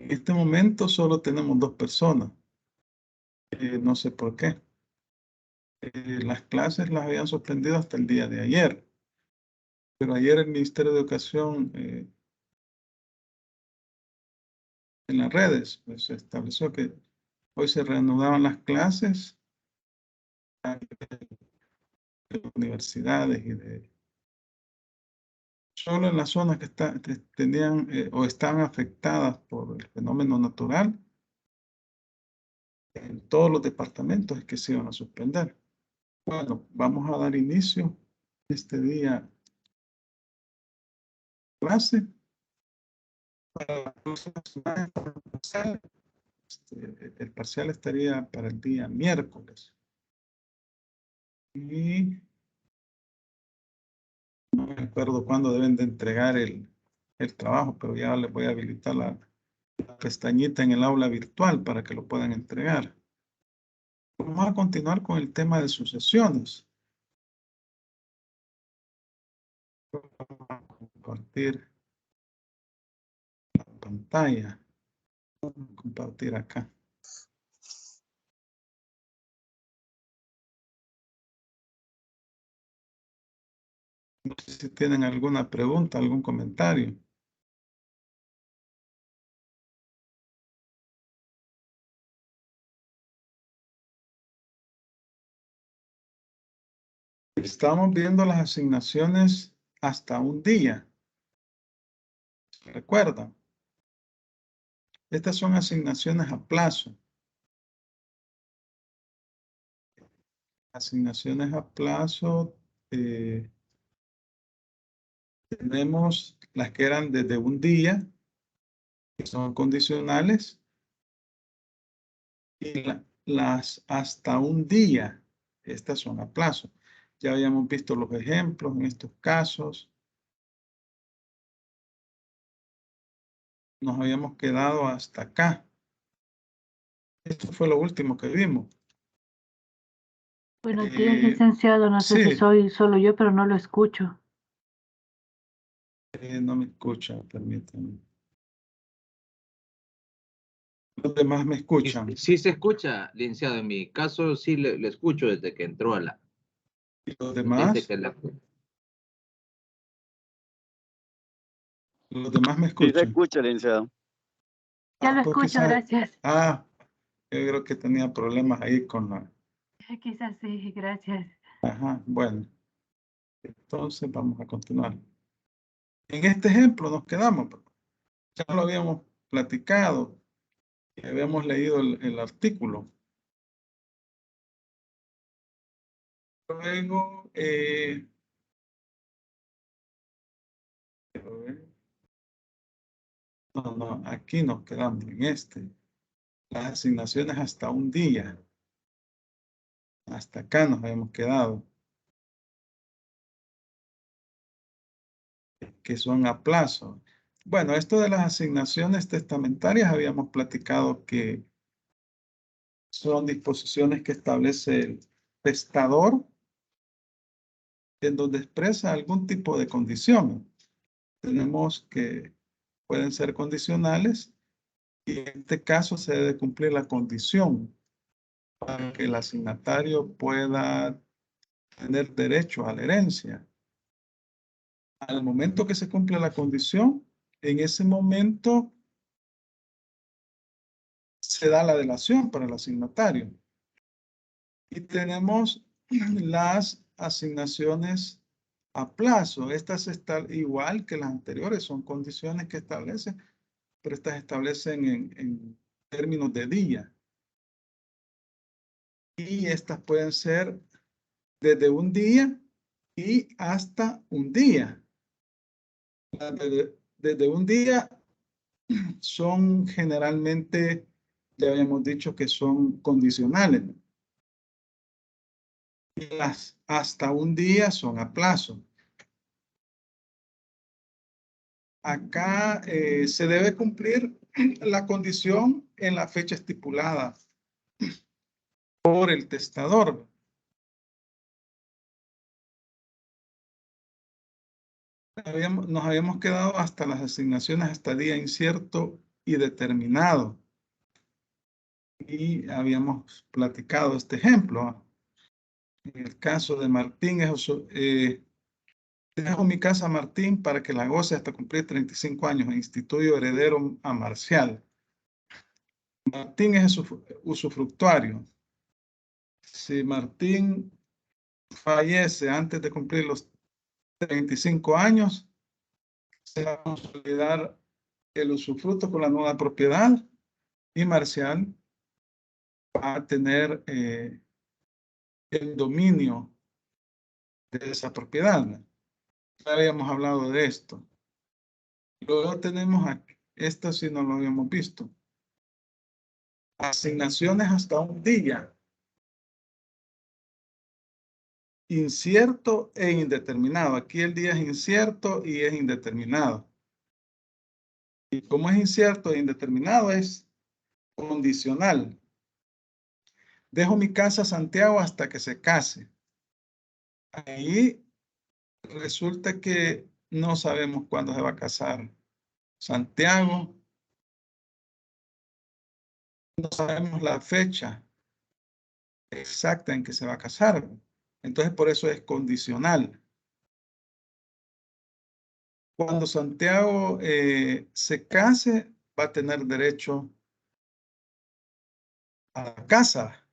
En este momento solo tenemos 2 personas. No sé por qué. Las clases las habían suspendido hasta el día de ayer. Pero ayer el Ministerio de Educación en las redes pues, se estableció que hoy se reanudaban las clases de universidades y de solo en las zonas que tenían o están afectadas por el fenómeno natural, en todos los departamentos es que se iban a suspender. Bueno, vamos a dar inicio este día clase para la próxima semana. El parcial estaría para el día miércoles. Y no me acuerdo cuándo deben de entregar el trabajo, pero ya les voy a habilitar la pestañita en el aula virtual para que lo puedan entregar. Vamos a continuar con el tema de sucesiones. Vamos a compartir la pantalla. Vamos a compartir acá. No sé si tienen alguna pregunta, algún comentario. Estamos viendo las asignaciones hasta un día. ¿Recuerdan? Estas son asignaciones a plazo. Asignaciones a plazo. Tenemos las que eran desde un día, que son condicionales, y las hasta un día, estas son a plazo. Ya habíamos visto los ejemplos en estos casos. Nos habíamos quedado hasta acá. Esto fue lo último que vimos. Buenos días, licenciado. No sé si soy solo yo, pero no lo escucho. No me escucha, permítanme. Los demás me escuchan. Sí se escucha, licenciado. En mi caso sí le escucho desde que entró a la... ¿Y los demás? Los demás me escuchan. Sí se escucha, licenciado. Ya lo escucho, gracias. Yo creo que tenía problemas ahí con la... Quizás sí, gracias. Ajá, bueno. Entonces vamos a continuar. En este ejemplo nos quedamos. Ya lo habíamos platicado. Y habíamos leído el artículo. Luego, no, aquí nos quedamos en este. Las asignaciones hasta un día. Hasta acá nos habíamos quedado. Que son a plazo. Bueno, esto de las asignaciones testamentarias habíamos platicado que son disposiciones que establece el testador en donde expresa algún tipo de condición. Tenemos que pueden ser condicionales y en este caso se debe cumplir la condición para que el asignatario pueda tener derecho a la herencia. Al momento que se cumple la condición, en ese momento se da la delación para el asignatario. Y tenemos las asignaciones a plazo. Estas están igual que las anteriores, son condiciones que establecen, pero estas establecen en términos de día. Y estas pueden ser desde un día y hasta un día. Desde un día son generalmente, ya habíamos dicho que son condicionales, ¿no? Y las hasta un día son a plazo. Acá se debe cumplir la condición en la fecha estipulada por el testador. Nos habíamos quedado hasta las asignaciones hasta día incierto y determinado. Y habíamos platicado este ejemplo. En el caso de Martín, dejo mi casa a Martín para que la goce hasta cumplir 35 años e instituyo heredero a Marcial. Martín es usufructuario. Si Martín fallece antes de cumplir los 35 años, se va a consolidar el usufructo con la nueva propiedad y Marcial va a tener el dominio de esa propiedad. Ya habíamos hablado de esto. Luego tenemos aquí, esto sí no lo habíamos visto. Asignaciones hasta un día. Incierto e indeterminado. Aquí el día es incierto y es indeterminado. Y como es incierto e indeterminado, es condicional. Dejo mi casa a Santiago hasta que se case. Ahí resulta que no sabemos cuándo se va a casar Santiago. No sabemos la fecha exacta en que se va a casar. Entonces, por eso es condicional. Cuando Santiago se case, va a tener derecho a la casa.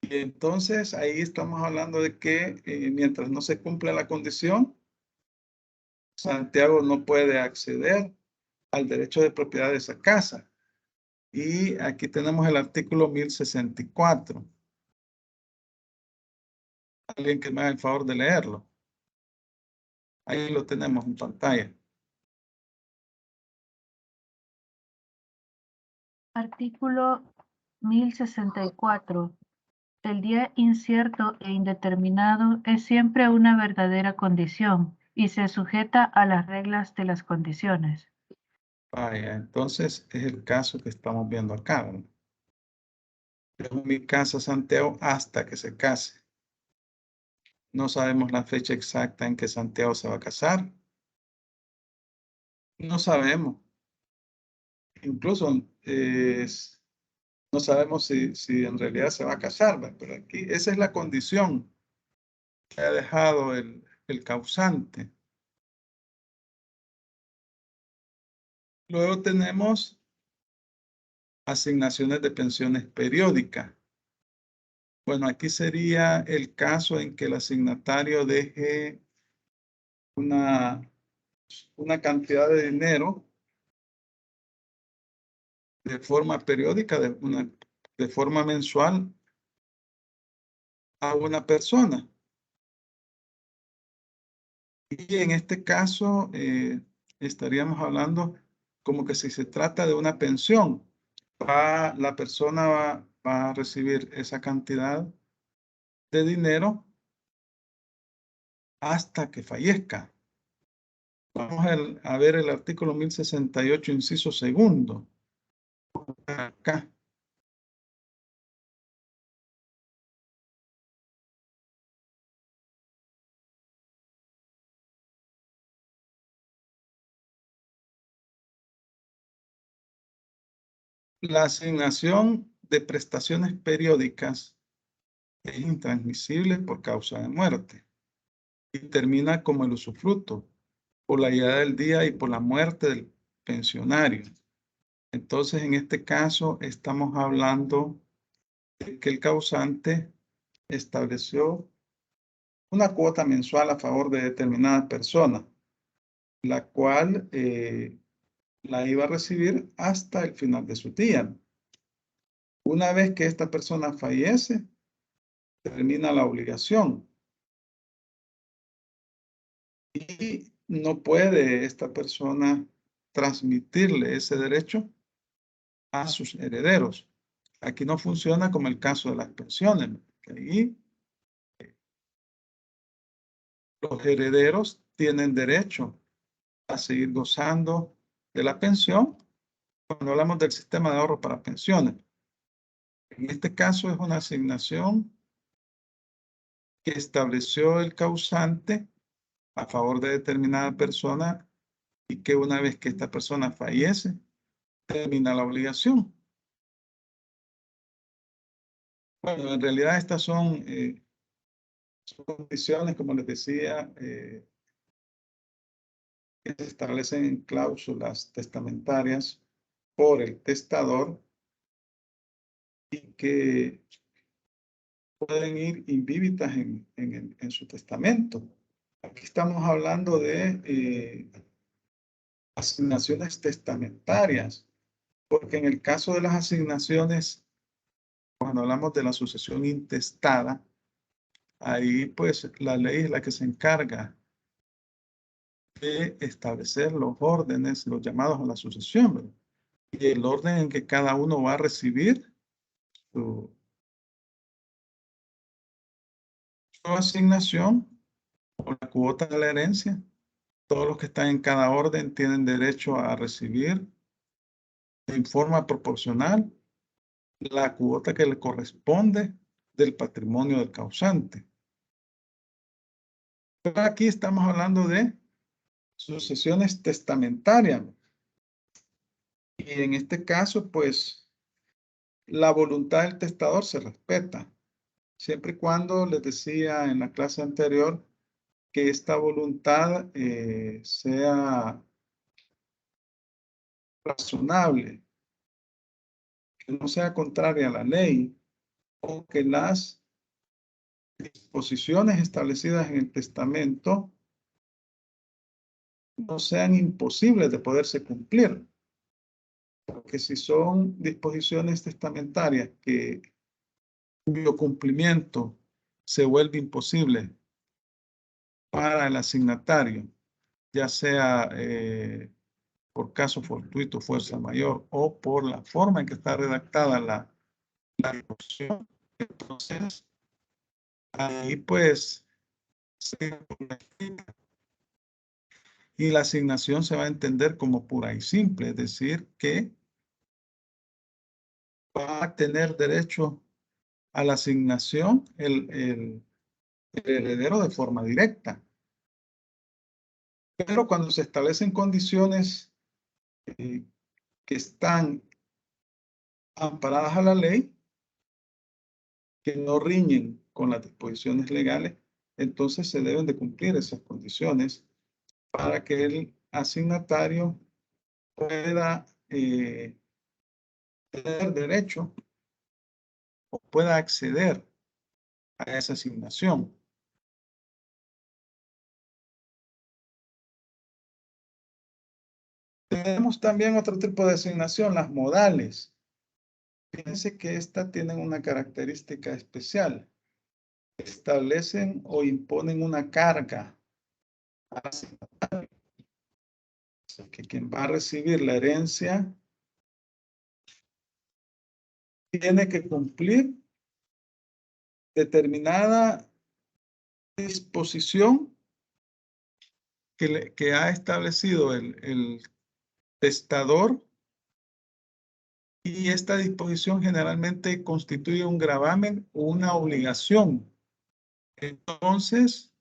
Y entonces, ahí estamos hablando de que mientras no se cumpla la condición, Santiago no puede acceder al derecho de propiedad de esa casa. Y aquí tenemos el artículo 1064. Alguien que me haga el favor de leerlo. Ahí lo tenemos en pantalla. Artículo 1064. El día incierto e indeterminado es siempre una verdadera condición y se sujeta a las reglas de las condiciones. Vaya, entonces es el caso que estamos viendo acá, ¿verdad? Dejo mi casa Santiago hasta que se case. No sabemos la fecha exacta en que Santiago se va a casar. No sabemos. Incluso no sabemos si en realidad se va a casar, ¿verdad? Pero aquí esa es la condición que ha dejado el causante. Luego tenemos asignaciones de pensiones periódicas. Bueno, aquí sería el caso en que el asignatario deje una cantidad de dinero de forma periódica, de forma mensual a una persona. Y en este caso estaríamos hablando como que si se trata de una pensión, la persona va a recibir esa cantidad de dinero hasta que fallezca. Vamos a ver el artículo 1068, inciso segundo. Acá. La asignación de prestaciones periódicas es intransmisible por causa de muerte y termina como el usufructo por la llegada del día y por la muerte del pensionario. Entonces, en este caso, estamos hablando de que el causante estableció una cuota mensual a favor de determinada persona, la cual la iba a recibir hasta el final de su día. Una vez que esta persona fallece, termina la obligación. Y no puede esta persona transmitirle ese derecho a sus herederos. Aquí no funciona como el caso de las pensiones. Ahí los herederos tienen derecho a seguir gozando de la pensión cuando hablamos del sistema de ahorro para pensiones. En este caso es una asignación que estableció el causante a favor de determinada persona y que una vez que esta persona fallece, termina la obligación. Bueno, en realidad estas son condiciones, como les decía, que se establecen en cláusulas testamentarias por el testador y que pueden ir invívitas en su testamento. Aquí estamos hablando de asignaciones testamentarias, porque en el caso de las asignaciones, cuando hablamos de la sucesión intestada, ahí pues la ley es la que se encarga de establecer los órdenes, los llamados a la sucesión, ¿verdad? Y el orden en que cada uno va a recibir su asignación o la cuota de la herencia. Todos los que están en cada orden tienen derecho a recibir en forma proporcional la cuota que le corresponde del patrimonio del causante. Pero aquí estamos hablando de sucesiones testamentarias. Y en este caso, pues, la voluntad del testador se respeta, siempre y cuando, les decía en la clase anterior, que esta voluntad sea razonable, que no sea contraria a la ley, o que las disposiciones establecidas en el testamento no sean imposibles de poderse cumplir. Porque si son disposiciones testamentarias cuyo cumplimiento se vuelve imposible para el asignatario, ya sea por caso fortuito, fuerza mayor, o por la forma en que está redactada la disposición, entonces ahí pues y la asignación se va a entender como pura y simple, es decir, que va a tener derecho a la asignación el heredero de forma directa. Pero cuando se establecen condiciones que están amparadas a la ley, que no riñen con las disposiciones legales, entonces se deben de cumplir esas condiciones para que el asignatario pueda tener derecho o pueda acceder a esa asignación. Tenemos también otro tipo de asignación, las modales. Fíjense que estas tienen una característica especial. Establecen o imponen una carga al asignatario. O sea, que quien va a recibir la herencia tiene que cumplir determinada disposición que ha establecido el testador, y esta disposición generalmente constituye un gravamen o una obligación. Entonces,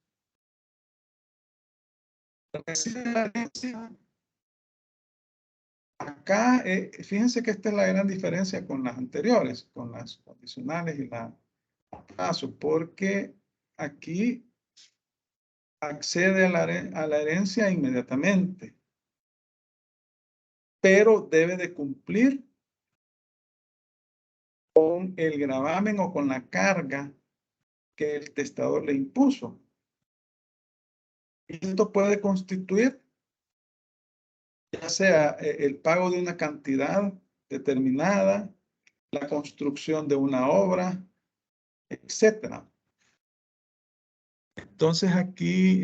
acá, fíjense que esta es la gran diferencia con las anteriores, con las condicionales y la plazo, porque aquí accede a la herencia inmediatamente, pero debe de cumplir con el gravamen o con la carga que el testador le impuso. Y esto puede constituir ya sea el pago de una cantidad determinada, la construcción de una obra, etcétera. Entonces aquí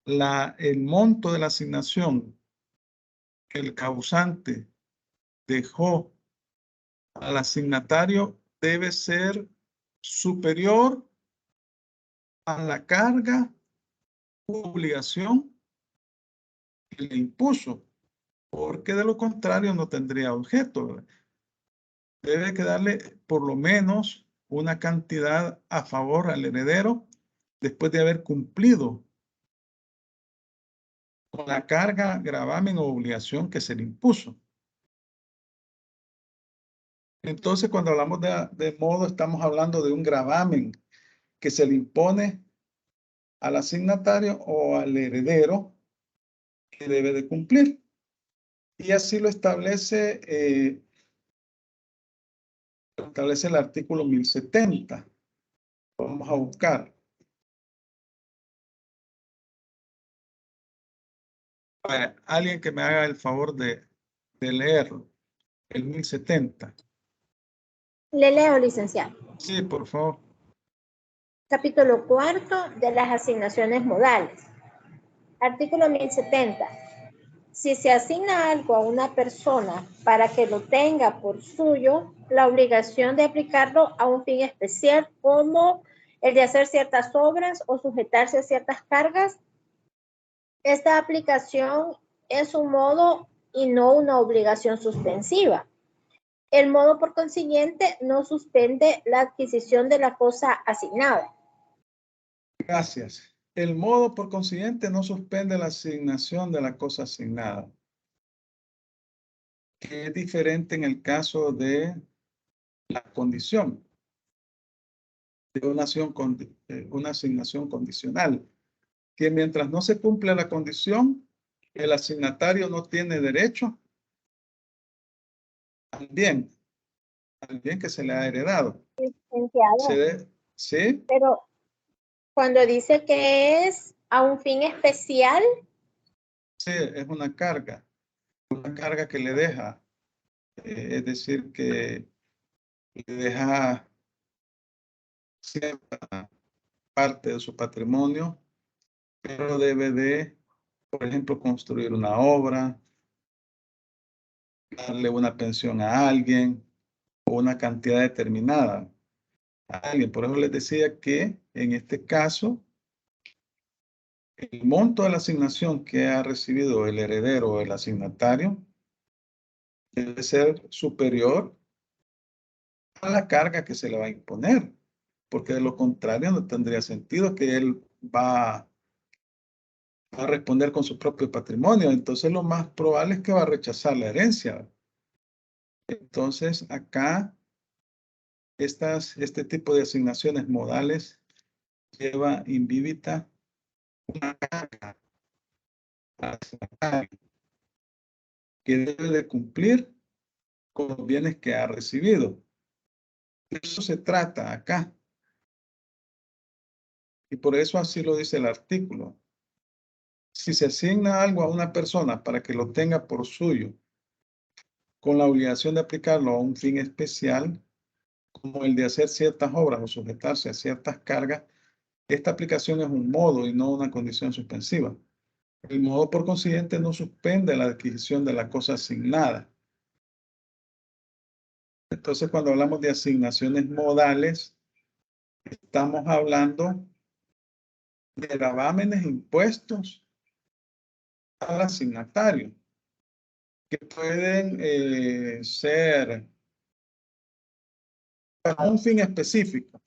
el monto de la asignación que el causante dejó al asignatario debe ser superior a la carga u obligación que le impuso, porque de lo contrario no tendría objeto, ¿verdad? Debe quedarle por lo menos una cantidad a favor al heredero después de haber cumplido con la carga, gravamen o obligación que se le impuso. Entonces, cuando hablamos de modo, estamos hablando de un gravamen que se le impone al asignatario o al heredero que debe de cumplir. Y así lo establece el artículo 1070. Vamos a buscar. Alguien que me haga el favor de leerlo. El 1070. Le leo, licenciado. Sí, por favor. Capítulo 4 de las asignaciones modales. Artículo 1070. Si se asigna algo a una persona para que lo tenga por suyo, la obligación de aplicarlo a un fin especial como el de hacer ciertas obras o sujetarse a ciertas cargas, esta aplicación es un modo y no una obligación suspensiva. El modo, por consiguiente, no suspende la adquisición de la cosa asignada. Gracias. El modo, por consiguiente, no suspende la asignación de la cosa asignada, que es diferente en el caso de la condición, de una asignación condicional, que mientras no se cumple la condición, el asignatario no tiene derecho al bien que se le ha heredado. Licenciado, ¿Sí? pero cuando dice que es a un fin especial, Sí, es una carga que le deja, es decir, que le deja cierta parte de su patrimonio, pero debe de, por ejemplo, construir una obra, darle una pensión a alguien o una cantidad determinada a alguien. Por eso les decía que en este caso, el monto de la asignación que ha recibido el heredero o el asignatario debe ser superior a la carga que se le va a imponer, porque de lo contrario no tendría sentido que él va a responder con su propio patrimonio. Entonces lo más probable es que va a rechazar la herencia. Entonces acá este tipo de asignaciones modales lleva invíbita una carga que debe de cumplir con los bienes que ha recibido. De eso se trata acá. Y por eso así lo dice el artículo. Si se asigna algo a una persona para que lo tenga por suyo, con la obligación de aplicarlo a un fin especial, como el de hacer ciertas obras o sujetarse a ciertas cargas, esta aplicación es un modo y no una condición suspensiva. El modo, por consiguiente, no suspende la adquisición de la cosa asignada. Entonces, cuando hablamos de asignaciones modales, estamos hablando de gravámenes impuestos al asignatario, que pueden ser para un fin específico,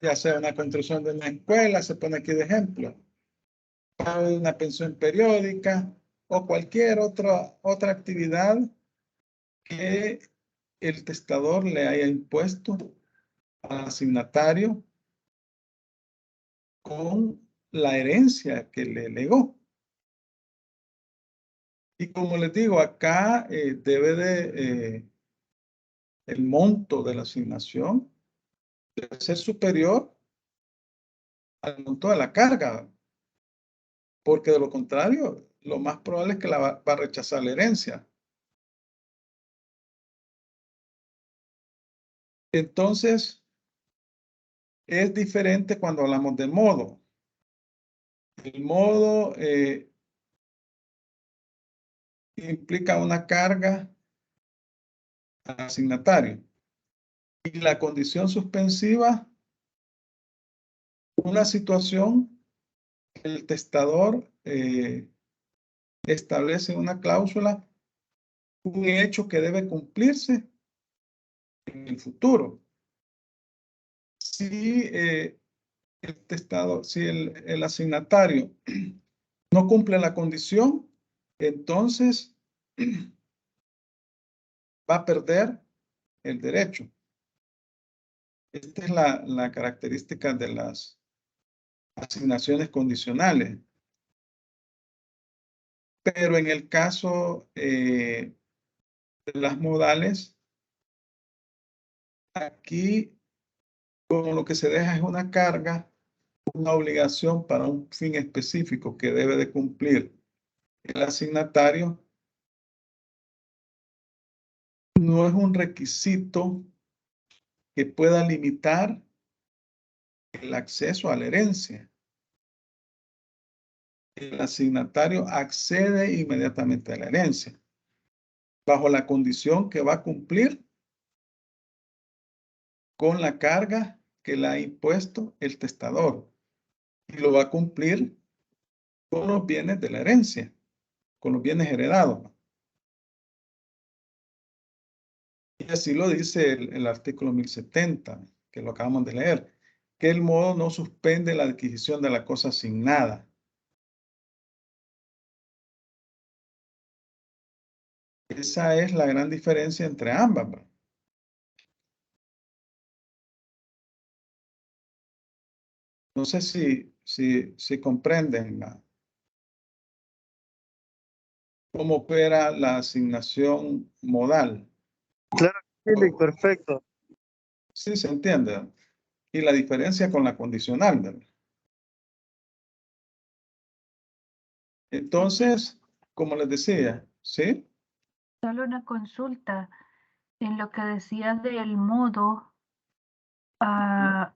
ya sea una construcción de una escuela, se pone aquí de ejemplo, pago de una pensión periódica o cualquier otra actividad que el testador le haya impuesto al asignatario con la herencia que le legó. Y como les digo, acá debe de el monto de la asignación debe ser superior al monto de la carga, porque de lo contrario, lo más probable es que va a rechazar la herencia. Entonces, es diferente cuando hablamos de modo. El modo implica una carga al asignatario. Y la condición suspensiva, una situación que el testador establece una cláusula, un hecho que debe cumplirse en el futuro. Si si el asignatario no cumple la condición, entonces va a perder el derecho. Esta es la característica de las asignaciones condicionales. Pero en el caso de las modales, aquí como lo que se deja es una carga, una obligación para un fin específico que debe de cumplir el asignatario, no es un requisito que pueda limitar el acceso a la herencia. El asignatario accede inmediatamente a la herencia, bajo la condición que va a cumplir con la carga que le ha impuesto el testador. Y lo va a cumplir con los bienes de la herencia, con los bienes heredados. Y así lo dice el artículo 1070, que lo acabamos de leer, que el modo no suspende la adquisición de la cosa asignada. Esa es la gran diferencia entre ambas, ¿verdad? No sé si comprenden cómo opera la asignación modal. Claro, sí, perfecto. Sí, se entiende. Y la diferencia con la condicional, ¿verdad? Entonces, como les decía, ¿sí? Solo una consulta. En lo que decías del modo, vaya,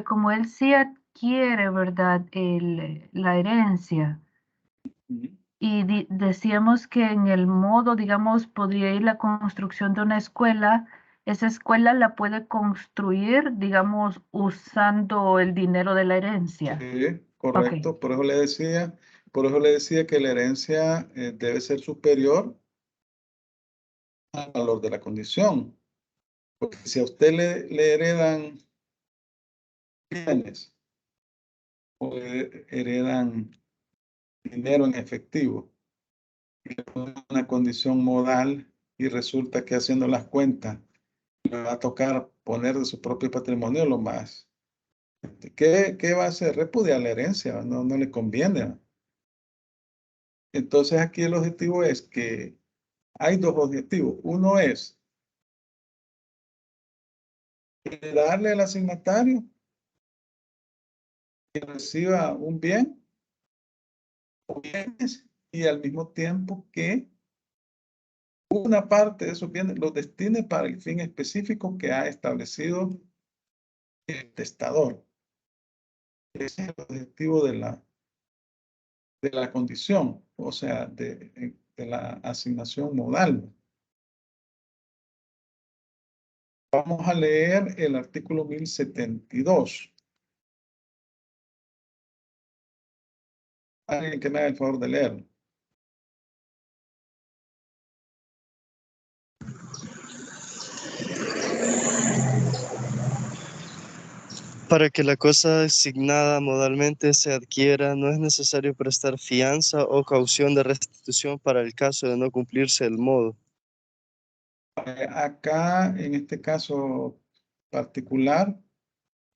como él sí adquiere, ¿verdad? La herencia. Y decíamos que en el modo, digamos, podría ir la construcción de una escuela. Esa escuela la puede construir, digamos, usando el dinero de la herencia. Sí, correcto. Ok. Por eso le decía que la herencia debe ser superior al valor de la condición. Porque si a usted le heredan bienes o le heredan dinero en efectivo y le ponen una condición modal y resulta que haciendo las cuentas le va a tocar poner de su propio patrimonio lo más. ¿Qué va a hacer? Repudiar la herencia, no le conviene. Entonces aquí el objetivo es que hay dos objetivos. Uno es darle al asignatario que reciba un bien o bienes y al mismo tiempo que una parte de esos bienes los destine para el fin específico que ha establecido el testador. Ese es el objetivo de la condición, o sea, de la asignación modal. Vamos a leer el artículo 1072. Alguien que me haga el favor de leerlo. Para que la cosa asignada modalmente se adquiera, no es necesario prestar fianza o caución de restitución para el caso de no cumplirse el modo. Acá, en este caso particular,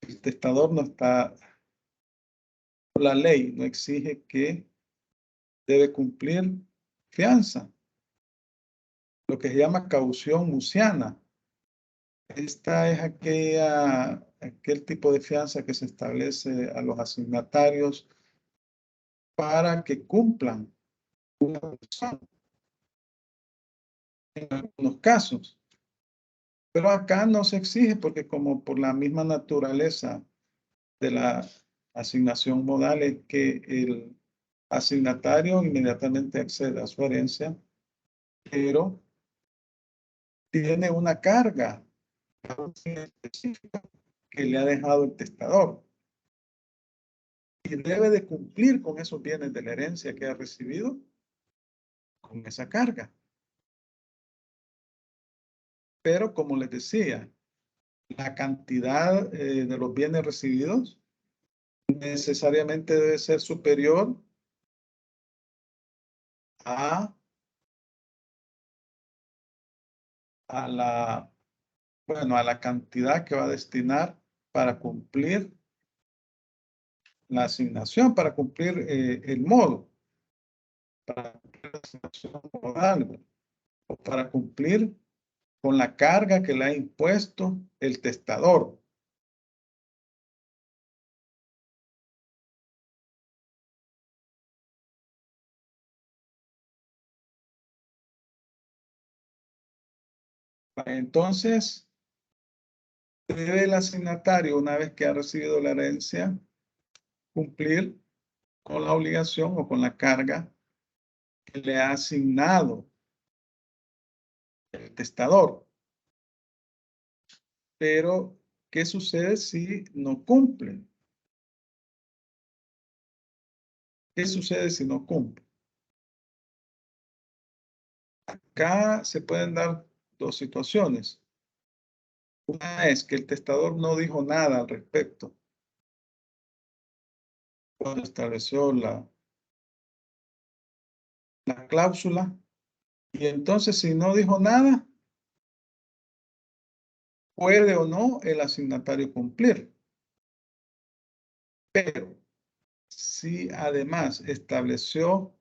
el testador no está, la ley no exige que debe cumplir fianza, lo que se llama caución muciana. Esta es aquel tipo de fianza que se establece a los asignatarios para que cumplan una condición en algunos casos. Pero acá no se exige porque como por la misma naturaleza de la asignación modal es que el asignatario inmediatamente accede a su herencia, pero tiene una carga específica que le ha dejado el testador y debe de cumplir con esos bienes de la herencia que ha recibido con esa carga. Pero como les decía, la cantidad de los bienes recibidos necesariamente debe ser superior a la, bueno, a la cantidad que va a destinar para cumplir la asignación, para cumplir el modo, para cumplir la asignación modal, o para cumplir con la carga que le ha impuesto el testador. Entonces, debe el asignatario, una vez que ha recibido la herencia, cumplir con la obligación o con la carga que le ha asignado el testador. Pero, ¿qué sucede si no cumple? ¿Qué sucede si no cumple? Acá se pueden dar dos situaciones. Una es que el testador no dijo nada al respecto cuando estableció la cláusula, y entonces si no dijo nada, puede o no el asignatario cumplir. Pero si además estableció,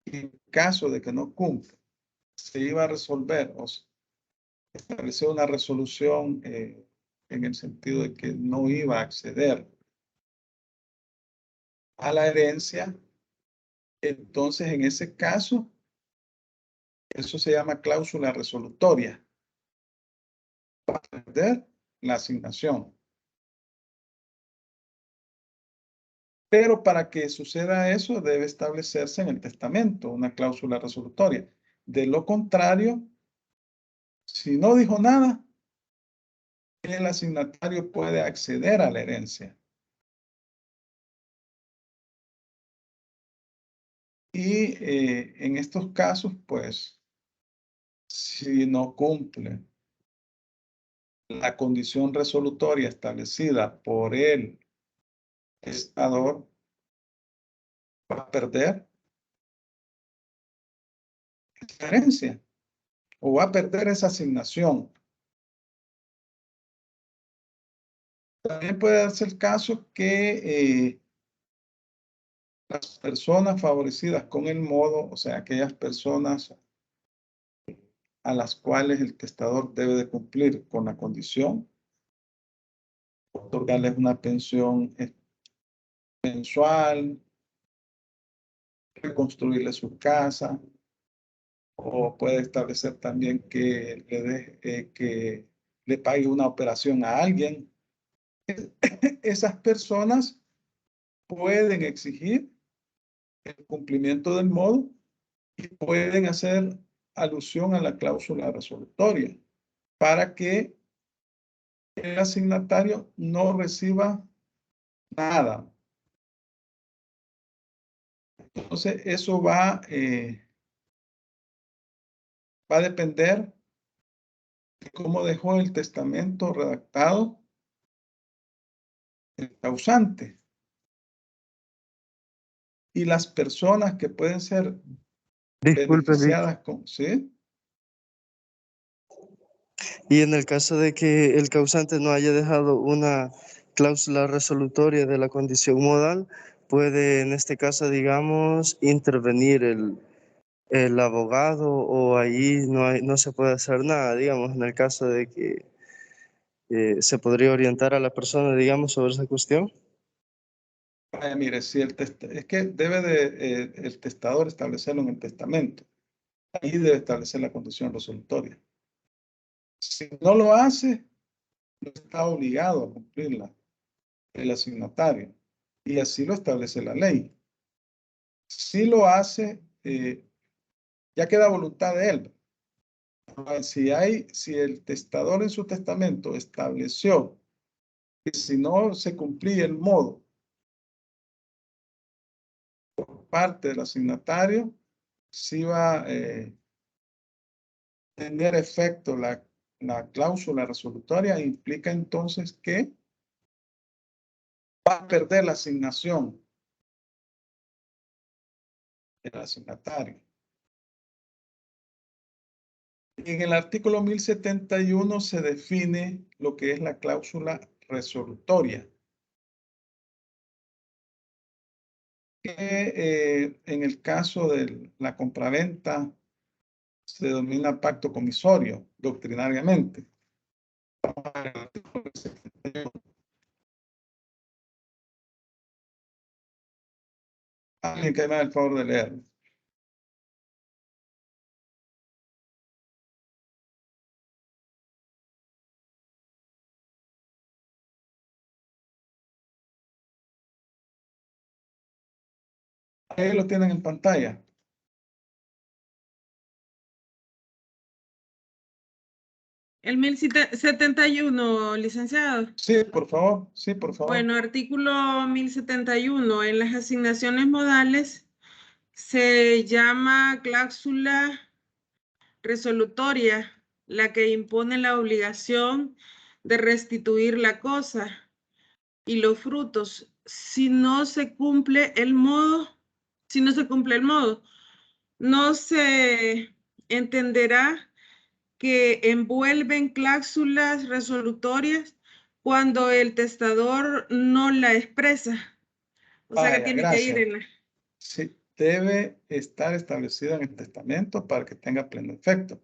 en caso de que no cumpla, se iba a resolver o estableció una resolución en el sentido de que no iba a acceder a la herencia, entonces en ese caso, eso se llama cláusula resolutoria para perder la asignación. Pero para que suceda eso, debe establecerse en el testamento una cláusula resolutoria. De lo contrario, si no dijo nada, el asignatario puede acceder a la herencia. Y en estos casos, pues, si no cumple la condición resolutoria establecida por el testador, va a perder esa herencia o va a perder esa asignación. También puede darse el caso que las personas favorecidas con el modo, o sea, aquellas personas a las cuales el testador debe de cumplir con la condición, otorgarles una pensión mensual, reconstruirle su casa, o puede establecer también que que le pague una operación a alguien. Esas personas pueden exigir el cumplimiento del modo y pueden hacer alusión a la cláusula resolutoria para que el asignatario no reciba nada. Entonces, eso va a depender de cómo dejó el testamento redactado el causante. Y las personas que pueden ser beneficiadas con, ¿sí? Y en el caso de que el causante no haya dejado una cláusula resolutoria de la condición modal, puede en este caso, digamos, intervenir el abogado, o ahí no se puede hacer nada, digamos, en el caso de que se podría orientar a la persona, digamos, sobre esa cuestión. Mire, si es que debe de el testador establecerlo en el testamento. Ahí debe establecer la condición resolutoria. Si no lo hace, no está obligado a cumplirla el asignatario. Y así lo establece la ley. Si lo hace, ya queda voluntad de él. Si el testador en su testamento estableció que si no se cumplía el modo por parte del asignatario, sí va a tener efecto la la cláusula resolutoria implica entonces que va a perder la asignación del asignatario. En el artículo 1071 se define lo que es la cláusula resolutoria, que en el caso de la compraventa se denomina pacto comisorio doctrinariamente. Alguien que me haga el favor de leerlo. Ahí lo tienen en pantalla. El 1071, licenciado. Sí, por favor. Sí, por favor. Bueno, artículo 1071. En las asignaciones modales se llama cláusula resolutoria la que impone la obligación de restituir la cosa y los frutos si no se cumple el modo, no se entenderá que envuelven cláusulas resolutorias cuando el testador no la expresa. O sea que Vaya, tiene que ir gracias. en la... Sí, debe estar establecido en el testamento para que tenga pleno efecto.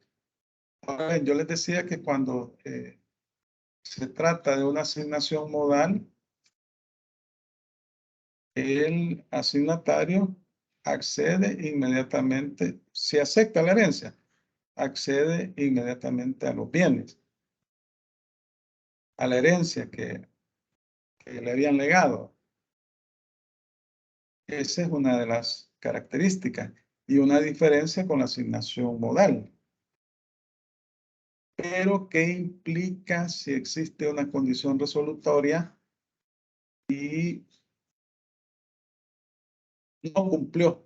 Ahora bien, yo les decía que cuando se trata de una asignación modal, el asignatario accede inmediatamente, si acepta la herencia, accede inmediatamente a los bienes, a la herencia que le habían legado. Esa es una de las características y una diferencia con la asignación modal. Pero, ¿qué implica si existe una condición resolutoria y no cumplió?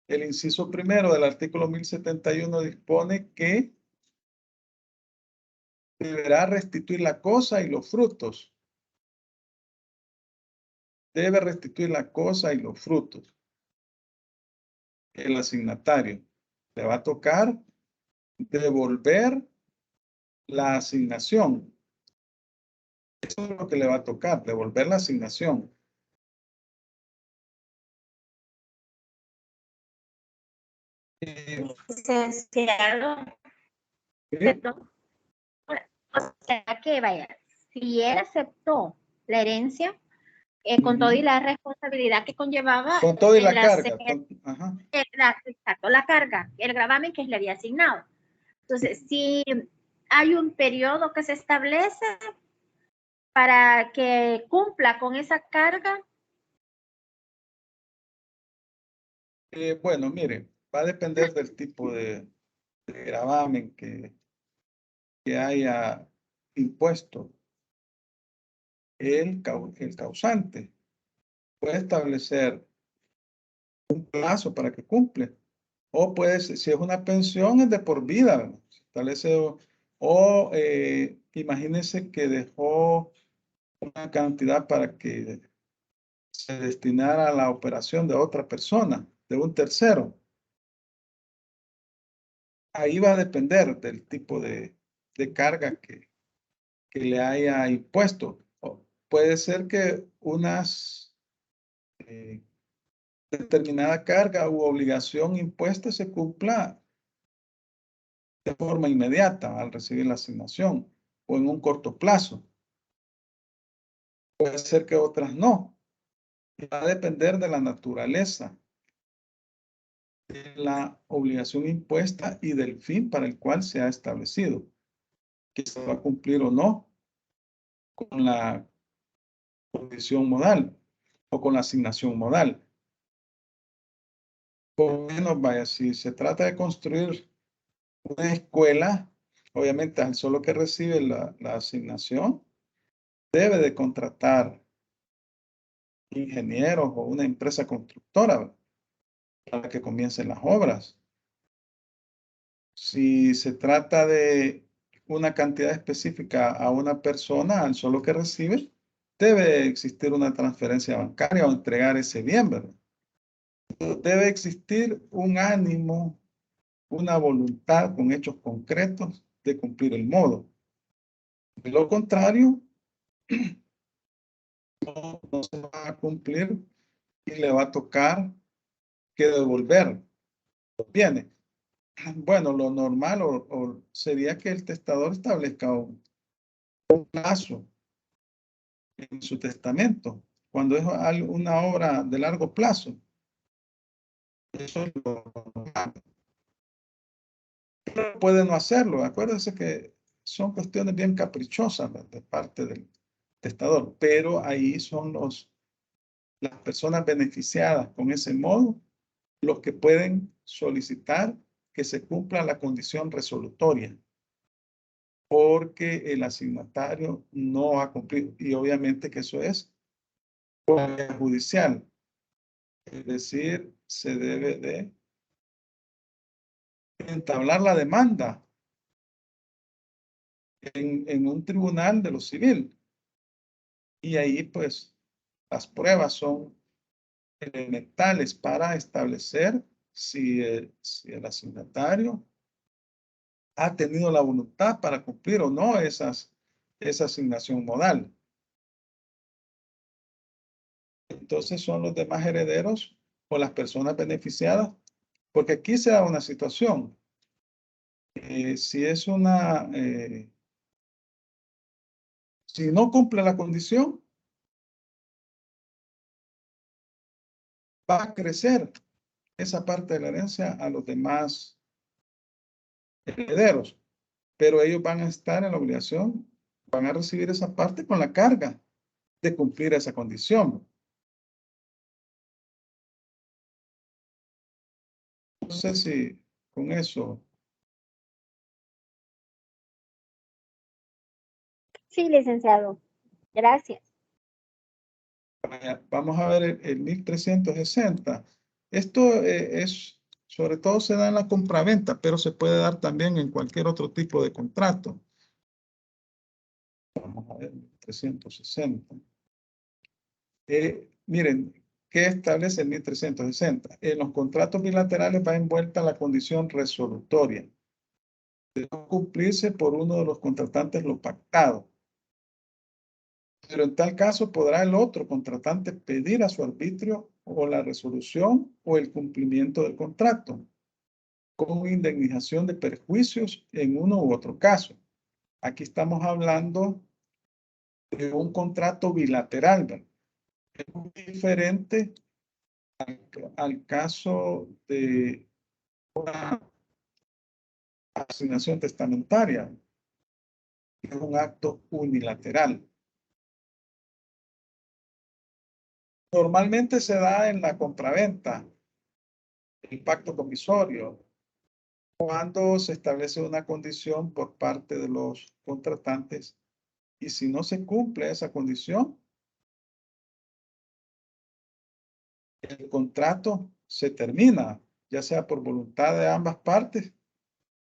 El inciso primero del artículo 1071 dispone que deberá restituir la cosa y los frutos. Debe restituir la cosa y los frutos. El asignatario le va a tocar devolver la asignación. Eso es lo que le va a tocar, devolver la asignación. Licenciado, ¿Sí? perdón. O sea que vaya, si él aceptó la herencia, con todo y la responsabilidad que conllevaba Con todo y en la la carga. Ajá. exacto, la carga, el gravamen que le había asignado. Entonces, si hay un periodo que se establece para que cumpla con esa carga. Bueno, mire, va a depender del tipo de gravamen que haya impuesto el causante. Puede establecer un plazo para que cumple. O puede ser, si es una pensión, es de por vida, ¿verdad? Establece, o imagínese que dejó una cantidad para que se destinara a la operación de otra persona, de un tercero. Ahí va a depender del tipo de carga que le haya impuesto. O puede ser que unas determinada carga u obligación impuesta se cumpla de forma inmediata al recibir la asignación o en un corto plazo. Puede ser que otras no. Va a depender de la naturaleza de la obligación impuesta y del fin para el cual se ha establecido, que se va a cumplir o no con la condición modal o con la asignación modal. Por lo menos, vaya, si se trata de construir una escuela, obviamente al solo que recibe la asignación, debe de contratar ingenieros o una empresa constructora para que comiencen las obras. Si se trata de una cantidad específica a una persona, al solo que recibe, debe existir una transferencia bancaria o entregar ese bien, ¿verdad? Debe existir un ánimo, una voluntad con hechos concretos de cumplir el modo. De lo contrario, no se va a cumplir y le va a tocar que devolver los bienes. Bueno, lo normal sería que el testador establezca un plazo en su testamento. Cuando es una obra de largo plazo, eso es lo normal. Pero puede no hacerlo. Acuérdense que son cuestiones bien caprichosas de parte del testador, pero ahí son las personas beneficiadas con ese modo los que pueden solicitar que se cumpla la condición resolutoria, porque el asignatario no ha cumplido. Y obviamente que eso es por vía judicial. Es decir, se debe de entablar la demanda en un tribunal de lo civil. Y ahí, pues, las pruebas son elementales para establecer si el asignatario ha tenido la voluntad para cumplir o no esa asignación modal. Entonces son los demás herederos o las personas beneficiadas, porque aquí se da una situación. Si no cumple la condición, va a crecer esa parte de la herencia a los demás herederos, pero ellos van a estar en la obligación, van a recibir esa parte con la carga de cumplir esa condición. No sé si con eso. Sí, licenciado. Gracias. Vamos a ver el 1360. Esto sobre todo se da en la compraventa, pero se puede dar también en cualquier otro tipo de contrato. Vamos a ver, 1360. Miren, ¿qué establece el 1360? En los contratos bilaterales va envuelta la condición resolutoria. De no cumplirse por uno de los contratantes lo pactado. Pero en tal caso podrá el otro contratante pedir a su arbitrio o la resolución o el cumplimiento del contrato con indemnización de perjuicios en uno u otro caso. Aquí estamos hablando de un contrato bilateral, ¿verdad? Es muy diferente al caso de una asignación testamentaria, que es un acto unilateral. Normalmente se da en la compraventa, el pacto comisorio, cuando se establece una condición por parte de los contratantes y si no se cumple esa condición, el contrato se termina, ya sea por voluntad de ambas partes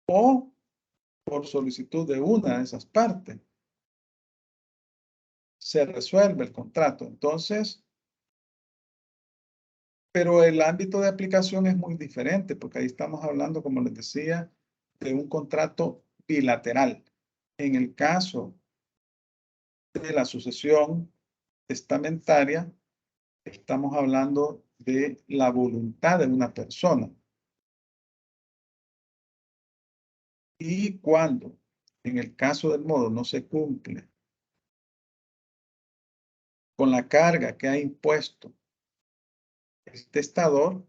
o por solicitud de una de esas partes. Se resuelve el contrato. Entonces, pero el ámbito de aplicación es muy diferente porque ahí estamos hablando, como les decía, de un contrato bilateral. En el caso de la sucesión testamentaria, estamos hablando de la voluntad de una persona. Y cuando, en el caso del modo, no se cumple con la carga que ha impuesto el testador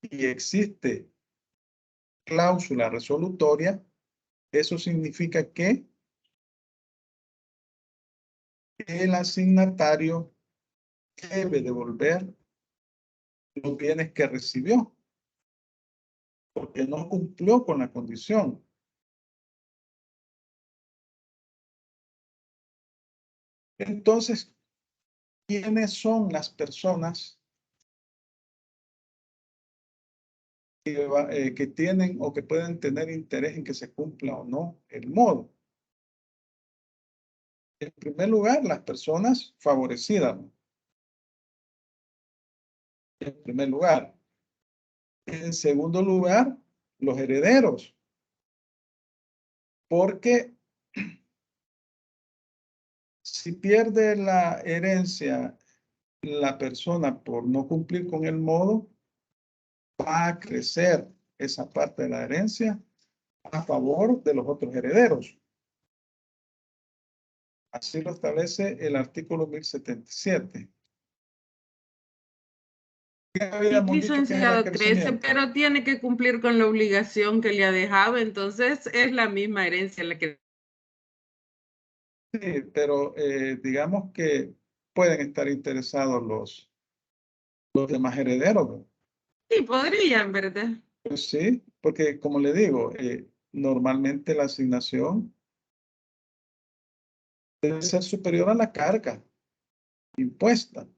y existe cláusula resolutoria, eso significa que el asignatario debe devolver los bienes que recibió porque no cumplió con la condición. Entonces, ¿quiénes son las personas que tienen o que pueden tener interés en que se cumpla o no el modo? En primer lugar, las personas favorecidas. En primer lugar. En segundo lugar, los herederos. Porque si pierde la herencia la persona por no cumplir con el modo, va a crecer esa parte de la herencia a favor de los otros herederos. Así lo establece el artículo 1077. Licenciado, crece, pero tiene que cumplir con la obligación que le ha dejado, entonces es la misma herencia la que... Sí, pero digamos que pueden estar interesados los demás herederos, ¿no? Sí, podrían, ¿verdad? Pues sí, porque como le digo, normalmente la asignación debe ser superior a la carga impuesta.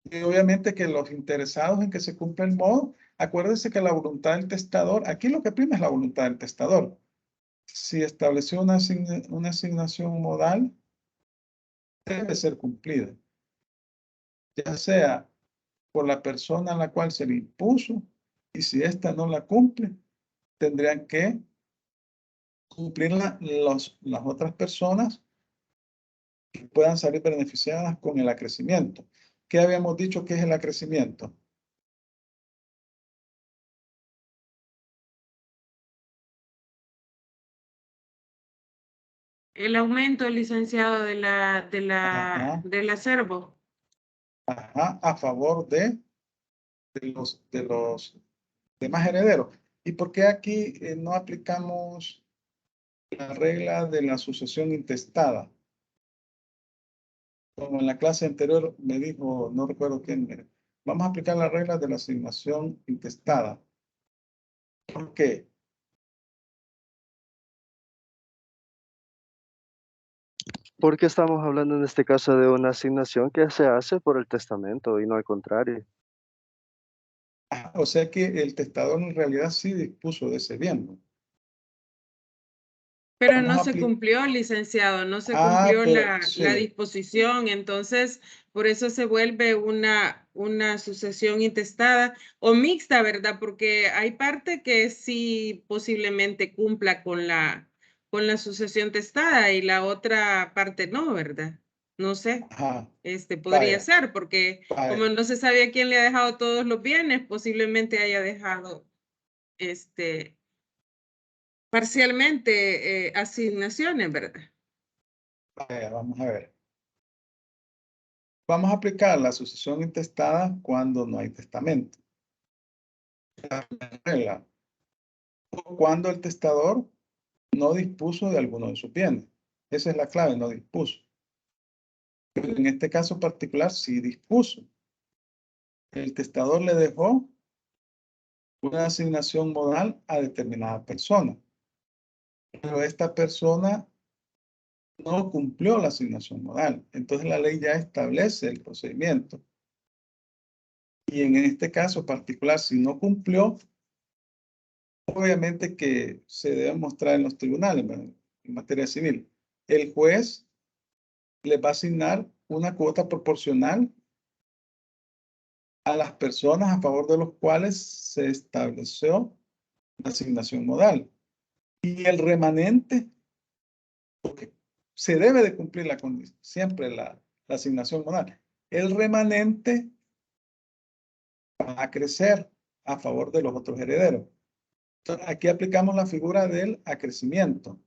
Y obviamente que los interesados en que se cumpla el modo, acuérdese que la voluntad del testador, aquí lo que prima es la voluntad del testador. Si estableció una asignación modal, debe ser cumplida, ya sea por la persona a la cual se le impuso, y si ésta no la cumple, tendrían que cumplirla las otras personas que puedan salir beneficiadas con el acrecimiento. ¿Qué habíamos dicho que es el acrecimiento? El aumento, licenciado, del acervo. Ajá, a favor de los demás herederos. ¿Y por qué aquí no aplicamos la regla de la sucesión intestada? Como en la clase anterior me dijo, no recuerdo quién, vamos a aplicar la regla de la asignación intestada. ¿Por qué? Porque estamos hablando en este caso de una asignación que se hace por el testamento y no al contrario. O sea que el testador en realidad sí dispuso de ese bien, ¿no? Pero no se cumplió, licenciado, no se cumplió la disposición, entonces por eso se vuelve una sucesión intestada o mixta, ¿verdad? Porque hay parte que sí posiblemente cumpla con la sucesión testada y la otra parte no, ¿verdad? No sé. Ajá. Podría ser, porque como Vaya. no se sabe a quién le ha dejado todos los bienes, posiblemente haya dejado parcialmente asignaciones, ¿verdad? Vaya, vamos a ver. Vamos a aplicar la sucesión intestada cuando no hay testamento. La regla. O cuando el testador no dispuso de alguno de sus bienes. Esa es la clave, no dispuso. Pero en este caso particular sí dispuso. El testador le dejó una asignación modal a determinada persona. Pero esta persona no cumplió la asignación modal. Entonces la ley ya establece el procedimiento. Y en este caso particular, si no cumplió, obviamente que se debe mostrar en los tribunales, en materia civil. El juez le va a asignar una cuota proporcional a las personas a favor de los cuales se estableció la asignación modal. Y el remanente, porque se debe de cumplir siempre la asignación modal. El remanente va a crecer a favor de los otros herederos. Entonces, aquí aplicamos la figura del acrecimiento.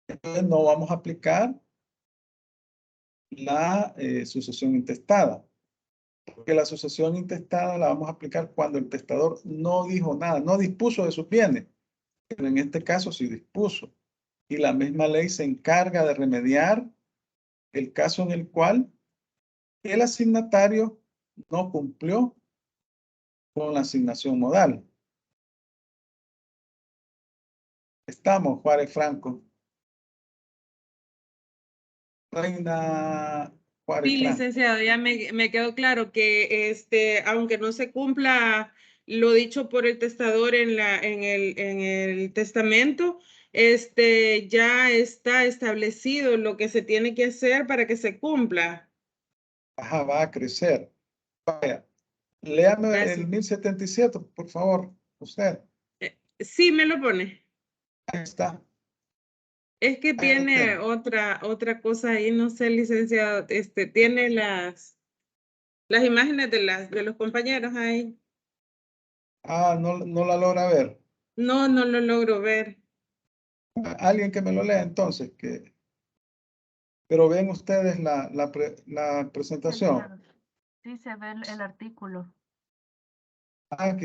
Entonces, no vamos a aplicar la sucesión intestada. Porque la sucesión intestada la vamos a aplicar cuando el testador no dijo nada, no dispuso de sus bienes. Pero en este caso sí dispuso. Y la misma ley se encarga de remediar el caso en el cual el asignatario no cumplió con la asignación modal. Estamos, Juárez Franco. Reina Juárez Sí, Franco. licenciado, ya me quedó claro que aunque no se cumpla lo dicho por el testador en el testamento, ya está establecido lo que se tiene que hacer para que se cumpla. Ajá, va a crecer. Vaya, léame Gracias. el 1077, por favor, usted. Sí, me lo pone. Ahí está. Es que tiene otra cosa ahí, no sé, licenciado, tiene las imágenes de los compañeros ahí. Ah, no la logra ver. No lo logro ver. Alguien que me lo lea entonces, pero ven ustedes la presentación. Sí, se ve el artículo. Ah,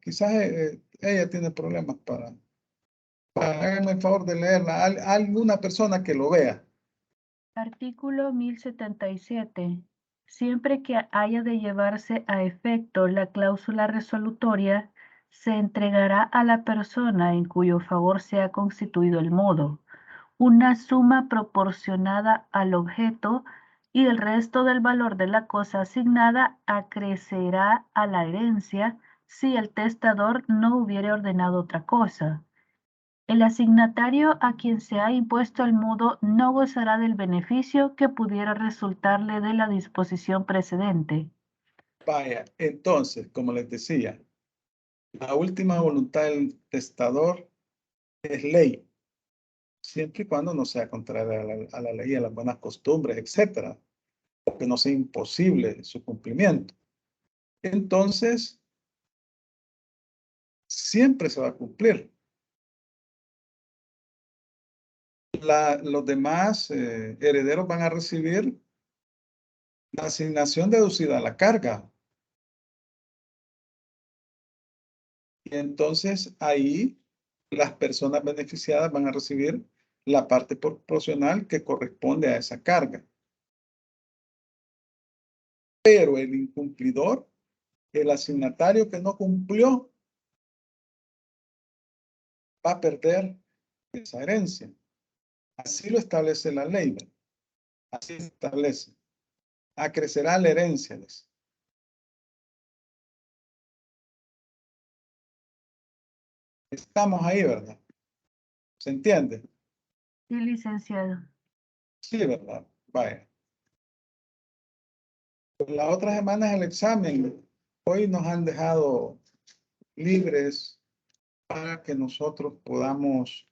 quizás ella tiene problemas háganme el favor de leerla. Alguna persona que lo vea. Artículo 1077. Siempre que haya de llevarse a efecto la cláusula resolutoria, se entregará a la persona en cuyo favor se ha constituido el modo una suma proporcionada al objeto y el resto del valor de la cosa asignada acrecerá a la herencia si el testador no hubiere ordenado otra cosa. El asignatario a quien se ha impuesto el mudo no gozará del beneficio que pudiera resultarle de la disposición precedente. Vaya, entonces, como les decía, la última voluntad del testador es ley, siempre y cuando no sea contraria a la ley, a las buenas costumbres, etcétera, o que no sea imposible su cumplimiento. Entonces, siempre se va a cumplir. Los demás herederos van a recibir la asignación deducida a la carga. Y entonces ahí las personas beneficiadas van a recibir la parte proporcional que corresponde a esa carga. Pero el incumplidor, el asignatario que no cumplió, va a perder esa herencia. Así lo establece la ley. Así se establece. Acrecerá la herencia. Estamos ahí, ¿verdad? ¿Se entiende? Sí, licenciado. Sí, ¿verdad? Vaya. La otra semana es el examen. Hoy nos han dejado libres para que nosotros podamos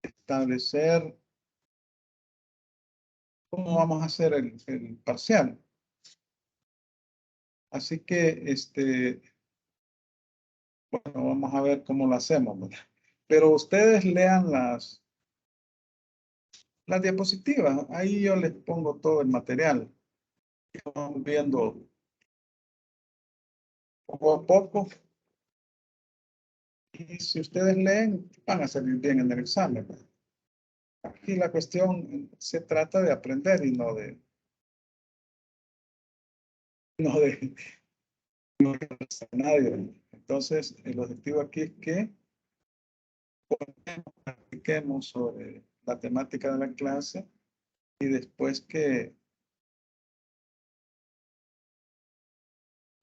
establecer cómo vamos a hacer el parcial. Así que, bueno, vamos a ver cómo lo hacemos, ¿verdad? Pero ustedes lean las diapositivas. Ahí yo les pongo todo el material. Vamos viendo poco a poco. Y si ustedes leen, van a salir bien en el examen, ¿verdad? Aquí la cuestión se trata de aprender y no de nadie. Entonces, el objetivo aquí es que practiquemos sobre la temática de la clase y después que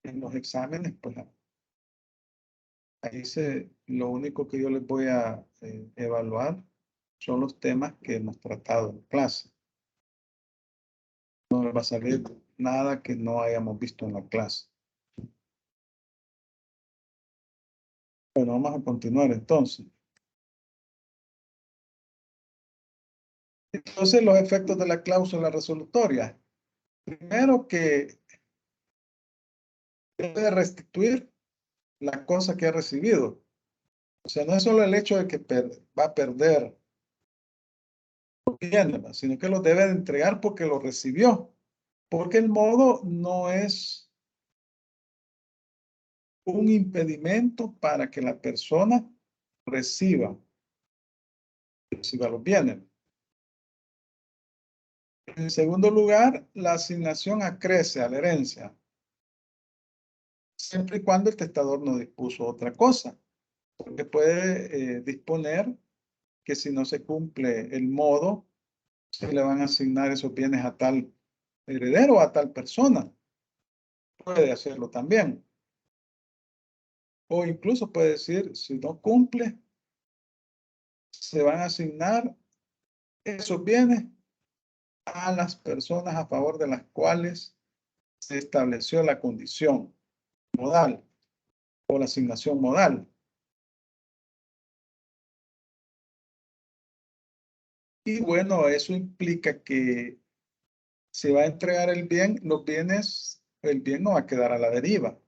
en los exámenes, pues ahí lo único que yo les voy a evaluar son los temas que hemos tratado en clase. No les va a salir nada que no hayamos visto en la clase. Bueno, vamos a continuar entonces. Entonces, los efectos de la cláusula resolutoria. Primero que debe restituir la cosa que ha recibido. O sea, no es solo el hecho de que va a perder bienes, sino que lo debe de entregar porque lo recibió. Porque el modo no es un impedimento para que la persona reciba los bienes. En segundo lugar, la asignación acrece a la herencia, siempre y cuando el testador no dispuso otra cosa, porque puede disponer que si no se cumple el modo, se le van a asignar esos bienes a tal heredero o a tal persona. Puede hacerlo también. O incluso puede decir, si no cumple, se van a asignar esos bienes a las personas a favor de las cuales se estableció la condición modal o la asignación modal. Y bueno, eso implica que se va a entregar el bien, el bien no va a quedar a la deriva,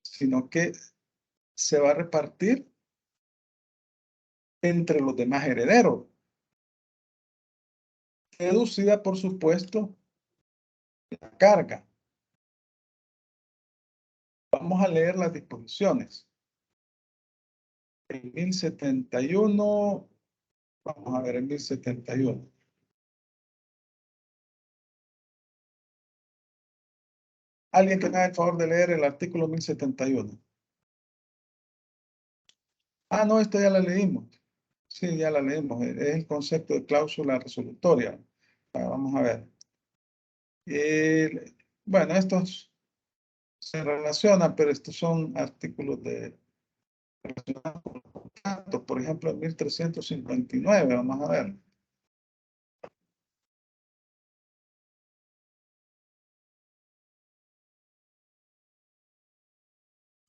sino que se va a repartir entre los demás herederos. Deducida, por supuesto, la carga. Vamos a leer las disposiciones. En 1071, vamos a ver en 1071. Alguien que me haga el favor de leer el artículo 1071. Ah, no, esto ya la leímos. Sí, ya la leímos. Es el concepto de cláusula resolutoria. Vamos a ver. Bueno, estos se relacionan, pero estos son artículos relacionados con los contratos. Por ejemplo, en 1359, vamos a ver.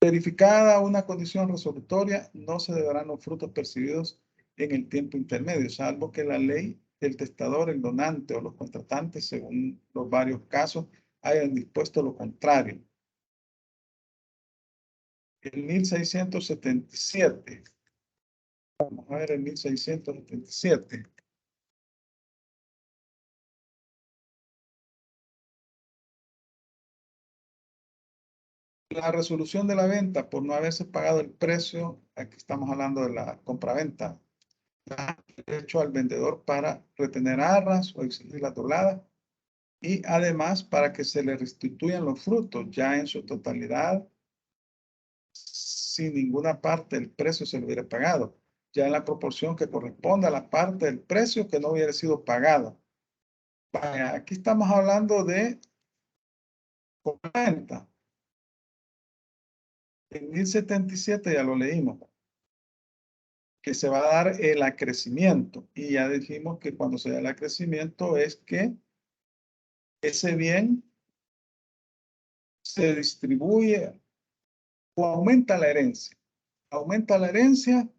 Verificada una condición resolutoria, no se deberán los frutos percibidos en el tiempo intermedio, salvo que la ley, el testador, el donante o los contratantes, según los varios casos, hayan dispuesto lo contrario. En 1677, vamos a ver en 1677. La resolución de la venta por no haberse pagado el precio, aquí estamos hablando de la compraventa, da derecho al vendedor para retener arras o exigir la doblada y además para que se le restituyan los frutos ya en su totalidad, sin ninguna parte del precio se le hubiera pagado, ya en la proporción que corresponde a la parte del precio que no hubiera sido pagado. Vaya, aquí estamos hablando de compraventa. En 1077 ya lo leímos, que se va a dar el acrecimiento. Y ya dijimos que cuando se da el acrecimiento es que ese bien se distribuye o aumenta la herencia. Aumenta la herencia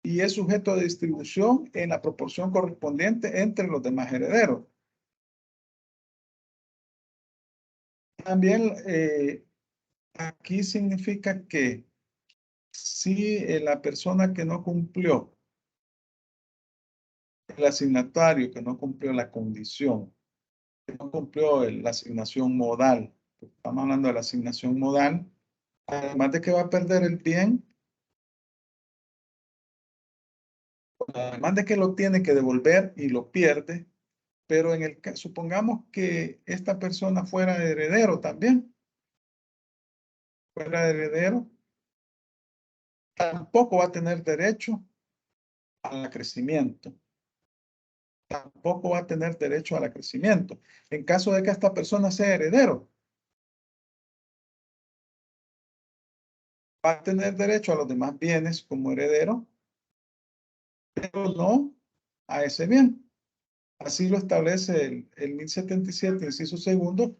y es sujeto de distribución en la proporción correspondiente entre los demás herederos. También aquí significa que si la persona que no cumplió el asignatario, que no cumplió la condición, que no cumplió la asignación modal, estamos hablando de la asignación modal, además de que va a perder el bien, además de que lo tiene que devolver y lo pierde, pero en el caso, supongamos que esta persona fuera heredero también, fuera heredero, tampoco va a tener derecho al acrecimiento. Tampoco va a tener derecho al acrecimiento. En caso de que esta persona sea heredero, va a tener derecho a los demás bienes como heredero, pero no a ese bien. Así lo establece el 1077, inciso segundo,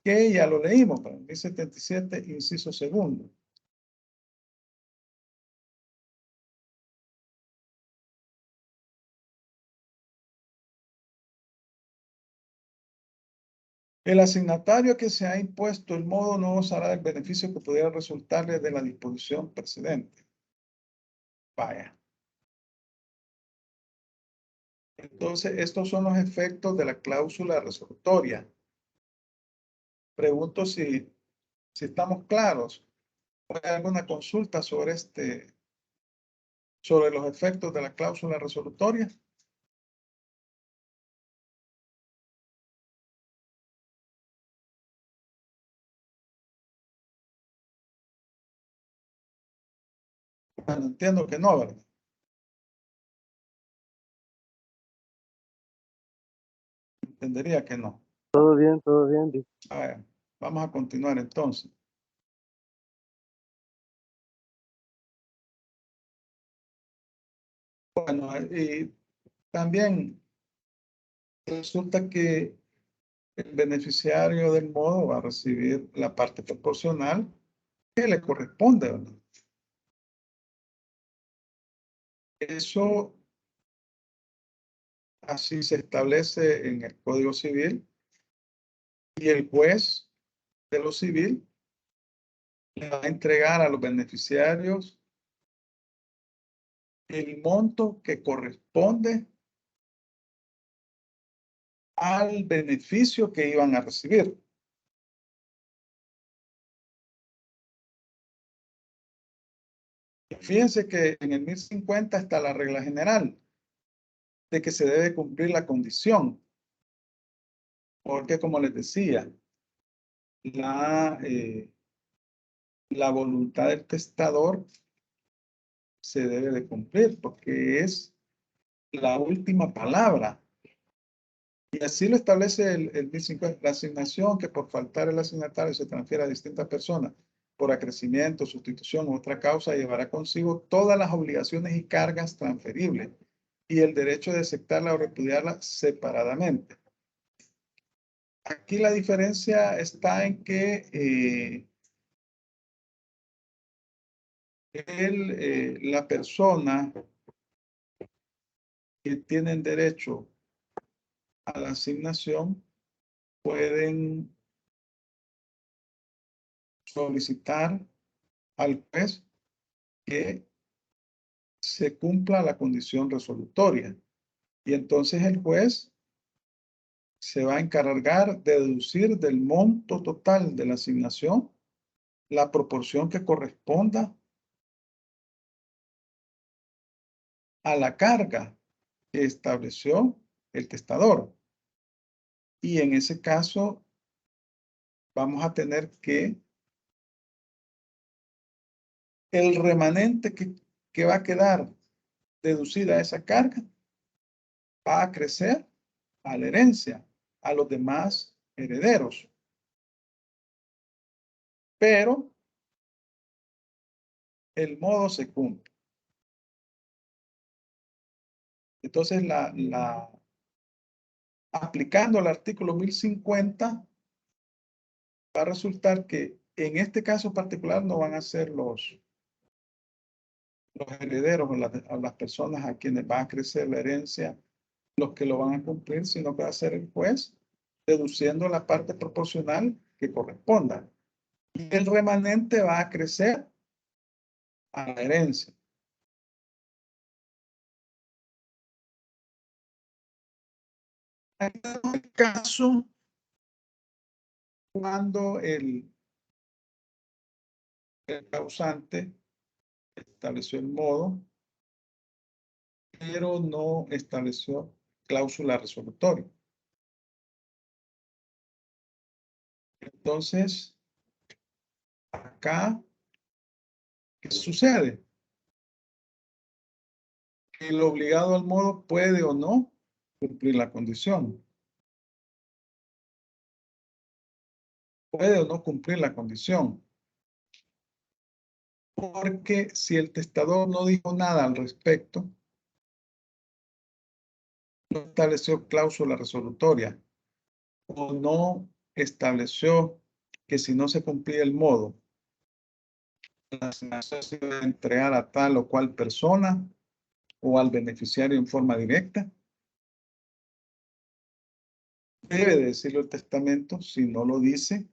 que ya lo leímos, para el 1077, inciso segundo. El asignatario que se ha impuesto el modo no gozará del beneficio que pudiera resultarle de la disposición precedente. Vaya. Entonces, estos son los efectos de la cláusula resolutoria. Pregunto si estamos claros. ¿Hay alguna consulta sobre sobre los efectos de la cláusula resolutoria? Bueno, entiendo que no, ¿verdad? Entendería que no. Todo bien, todo bien. Vamos a continuar entonces. Bueno, y también resulta que el beneficiario del modo va a recibir la parte proporcional que le corresponde, ¿verdad? Eso así se establece en el Código Civil y el juez de lo civil le va a entregar a los beneficiarios el monto que corresponde al beneficio que iban a recibir. Fíjense que en el 1050 está la regla general de que se debe cumplir la condición. Porque, como les decía, la voluntad del testador se debe de cumplir porque es la última palabra. Y así lo establece el 1050, la asignación que por faltar el asignatario se transfiere a distintas personas por acrecimiento, sustitución u otra causa llevará consigo todas las obligaciones y cargas transferibles y el derecho de aceptarla o repudiarla separadamente. Aquí la diferencia está en que la persona que tienen derecho a la asignación pueden solicitar al juez que se cumpla la condición resolutoria. Y entonces el juez se va a encargar de deducir del monto total de la asignación la proporción que corresponda a la carga que estableció el testador. Y en ese caso vamos a tener que el remanente que va a quedar deducida esa carga va a crecer a la herencia, a los demás herederos. Pero el modo se cumple. Entonces, aplicando el artículo 1050, va a resultar que en este caso particular no van a ser los herederos o las personas a quienes va a crecer la herencia los que lo van a cumplir, sino que va a ser el juez deduciendo la parte proporcional que corresponda. Y el remanente va a crecer a la herencia. En el caso, cuando el causante estableció el modo, pero no estableció cláusula resolutoria. Entonces, acá, ¿qué sucede? El obligado al modo puede o no cumplir la condición. Puede o no cumplir la condición. Porque si el testador no dijo nada al respecto, no estableció cláusula resolutoria o no estableció que si no se cumplía el modo, la asignación se debe entregar a tal o cual persona o al beneficiario en forma directa, debe decirlo el testamento. Si no lo dice,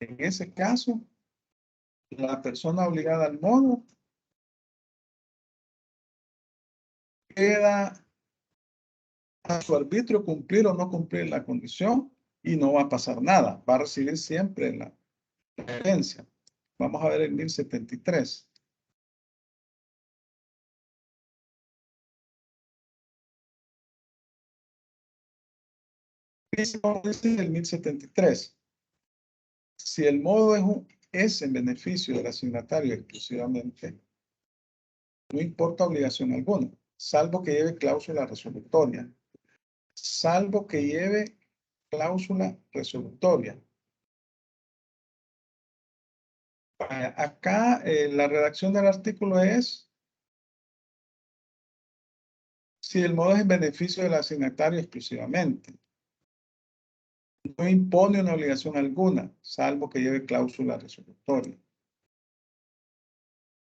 en ese caso, la persona obligada al modo queda a su arbitrio cumplir o no cumplir la condición y no va a pasar nada. Va a recibir siempre la herencia. Vamos a ver el 1073. Dice el 1073. Si el modo es en beneficio del asignatario exclusivamente, no importa obligación alguna, salvo que lleve cláusula resolutoria. Salvo que lleve cláusula resolutoria. Acá la redacción del artículo es si el modo es en beneficio del asignatario exclusivamente. No impone una obligación alguna, salvo que lleve cláusula resolutoria.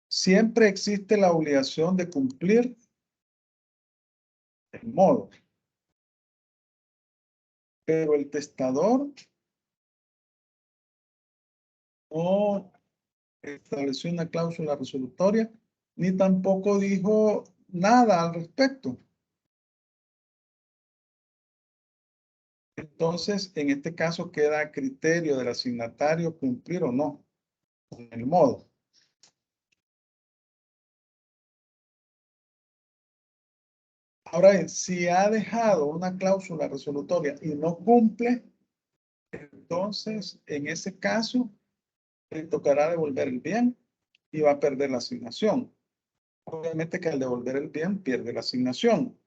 Siempre existe la obligación de cumplir el modo. Pero el testador no estableció una cláusula resolutoria, ni tampoco dijo nada al respecto. Entonces, en este caso queda a criterio del asignatario cumplir o no con el modo. Ahora bien, si ha dejado una cláusula resolutoria y no cumple, entonces en ese caso le tocará devolver el bien y va a perder la asignación. Obviamente que al devolver el bien pierde la asignación.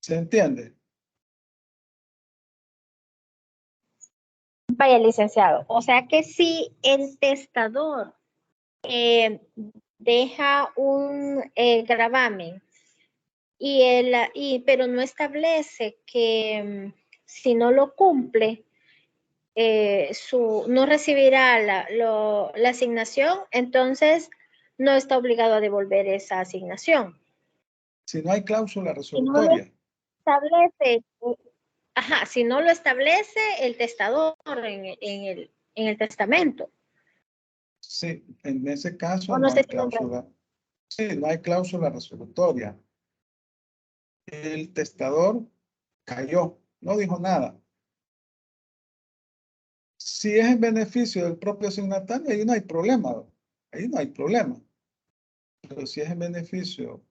¿Se entiende? Vaya, licenciado. O sea que si el testador deja un gravamen pero no establece que si no lo cumple, no recibirá la asignación, entonces no está obligado a devolver esa asignación. Si no hay cláusula resolutoria. Si no lo establece, si no lo establece el testador en el testamento. Sí, en ese caso No no hay sé si cláusula. Sí, no hay cláusula resolutoria. El testador cayó, no dijo nada. Si es en beneficio del propio asignatario, ahí no hay problema. Ahí no hay problema. Pero si es en beneficio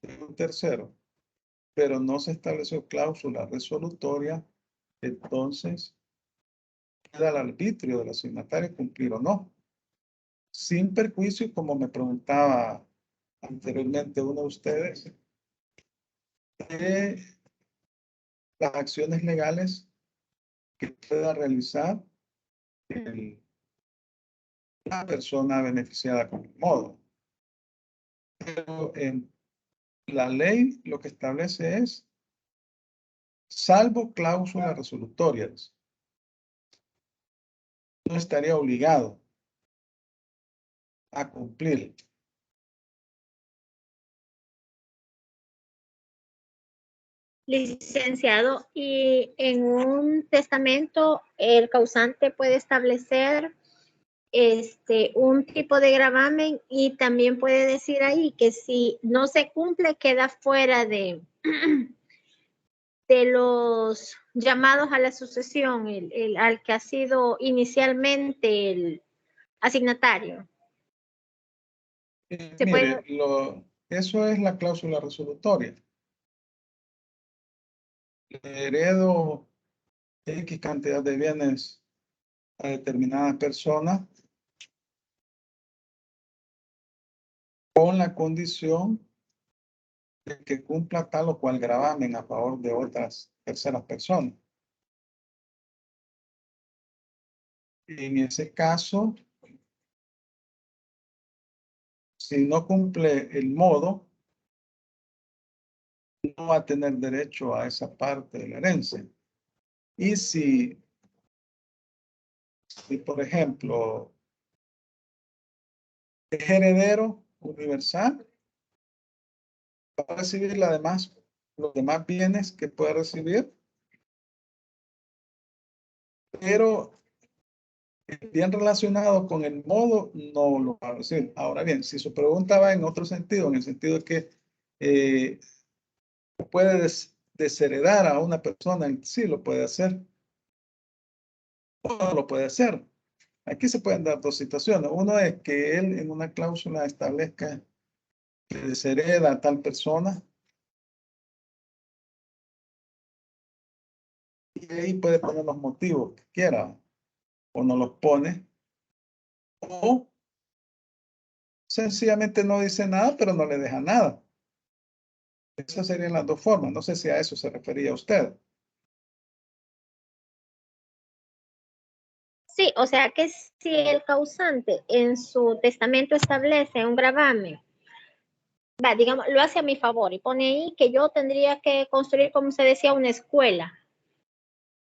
de un tercero, pero no se estableció cláusula resolutoria, entonces queda al arbitrio del asignatario cumplir o no. Sin perjuicio, como me preguntaba anteriormente uno de ustedes, de las acciones legales que pueda realizar la persona beneficiada con el modo. Pero en la ley lo que establece es, salvo cláusulas resolutorias, no estaría obligado a cumplir. Licenciado, y en un testamento el causante puede establecer un tipo de gravamen y también puede decir ahí que si no se cumple queda fuera de los llamados a la sucesión, al que ha sido inicialmente el asignatario. Mire, eso es la cláusula resolutoria. Le heredo X cantidad de bienes a determinada persona con la condición de que cumpla tal o cual gravamen a favor de otras terceras personas. En ese caso, si no cumple el modo, no va a tener derecho a esa parte de la herencia. Y si por ejemplo, es heredero universal, va a recibir los demás bienes que puede recibir, pero bien relacionado con el modo, no lo va a recibir. Ahora bien, si su pregunta va en otro sentido, en el sentido de que puede desheredar a una persona, sí lo puede hacer, o no lo puede hacer. Aquí se pueden dar dos situaciones. Uno es que él en una cláusula establezca que deshereda a tal persona, y ahí puede poner los motivos que quiera, o no los pone, o sencillamente no dice nada, pero no le deja nada. Esas serían las dos formas. No sé si a eso se refería usted. Sí, o sea que si el causante en su testamento establece un gravamen, digamos, lo hace a mi favor y pone ahí que yo tendría que construir, como se decía, una escuela.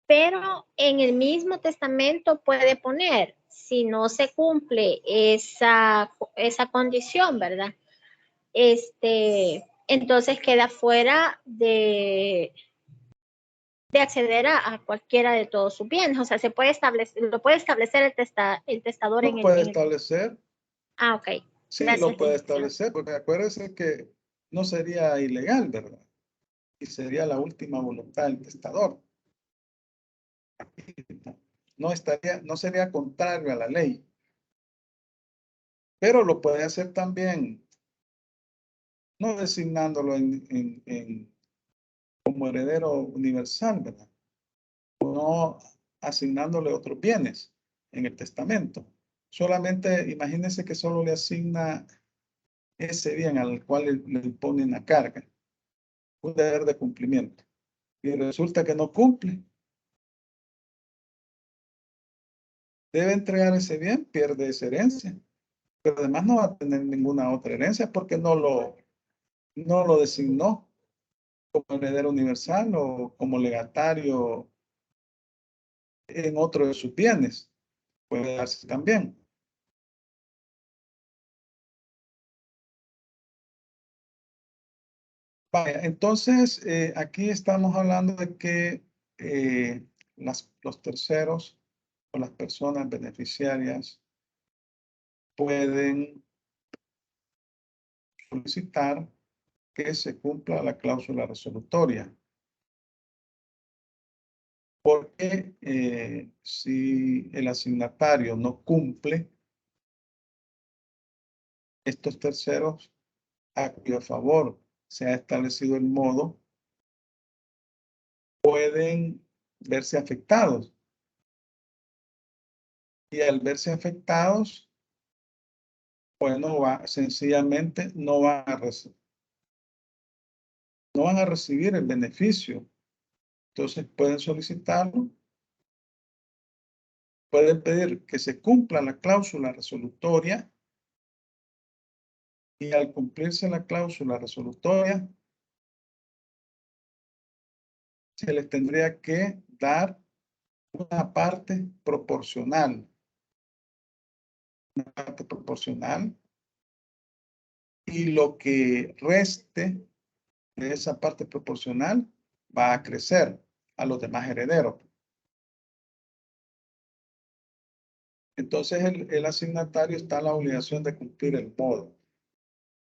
Pero en el mismo testamento puede poner, si no se cumple esa condición, ¿verdad? Entonces queda fuera de acceder a cualquiera de todos sus bienes. O sea, lo puede establecer el testador Lo puede establecer. Ah, ok. Sí, Gracias, lo puede establecer, porque acuérdese que no sería ilegal, ¿verdad? Y sería la última voluntad del testador. No sería contrario a la ley. Pero lo puede hacer también, no designándolo como heredero universal, ¿verdad? O no asignándole otros bienes en el testamento. Solamente imagínense que solo le asigna ese bien al cual le ponen la carga, un deber de cumplimiento. Y resulta que no cumple. Debe entregar ese bien, pierde esa herencia. Pero además no va a tener ninguna otra herencia porque no lo designó como heredero universal o como legatario en otro de sus bienes. Puede darse también. Vaya, entonces, aquí estamos hablando de que los terceros o las personas beneficiarias pueden solicitar que se cumpla la cláusula resolutoria. Porque si el asignatario no cumple, estos terceros a cuyo favor se ha establecido el modo pueden verse afectados. Y al verse afectados, pues sencillamente no van a recibir el beneficio. Entonces pueden solicitarlo, pueden pedir que se cumpla la cláusula resolutoria y al cumplirse la cláusula resolutoria, se les tendría que dar una parte proporcional. Una parte proporcional. Y lo que reste de esa parte proporcional va a crecer a los demás herederos. Entonces el asignatario está en la obligación de cumplir el modo.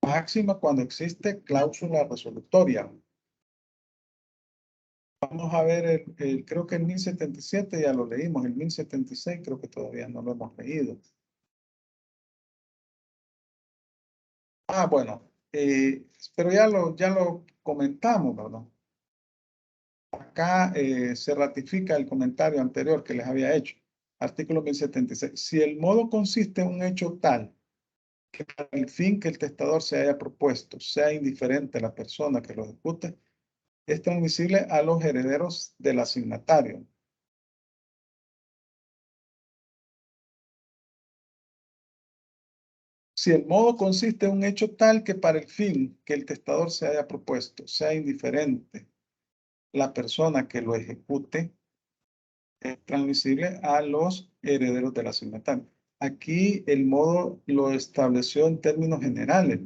Máxima cuando existe cláusula resolutoria. Vamos a ver, creo que el 1077 ya lo leímos, el 1076 creo que todavía no lo hemos leído. Ah, bueno, pero ya lo comentamos, ¿verdad? Acá se ratifica el comentario anterior que les había hecho. Artículo 1076. Si el modo consiste en un hecho tal que para el fin que el testador se haya propuesto sea indiferente a la persona que lo ejecute, es transmisible a los herederos del asignatario. Si el modo consiste en un hecho tal que para el fin que el testador se haya propuesto sea indiferente la persona que lo ejecute, es transmisible a los herederos del asignatario. Aquí el modo lo estableció en términos generales.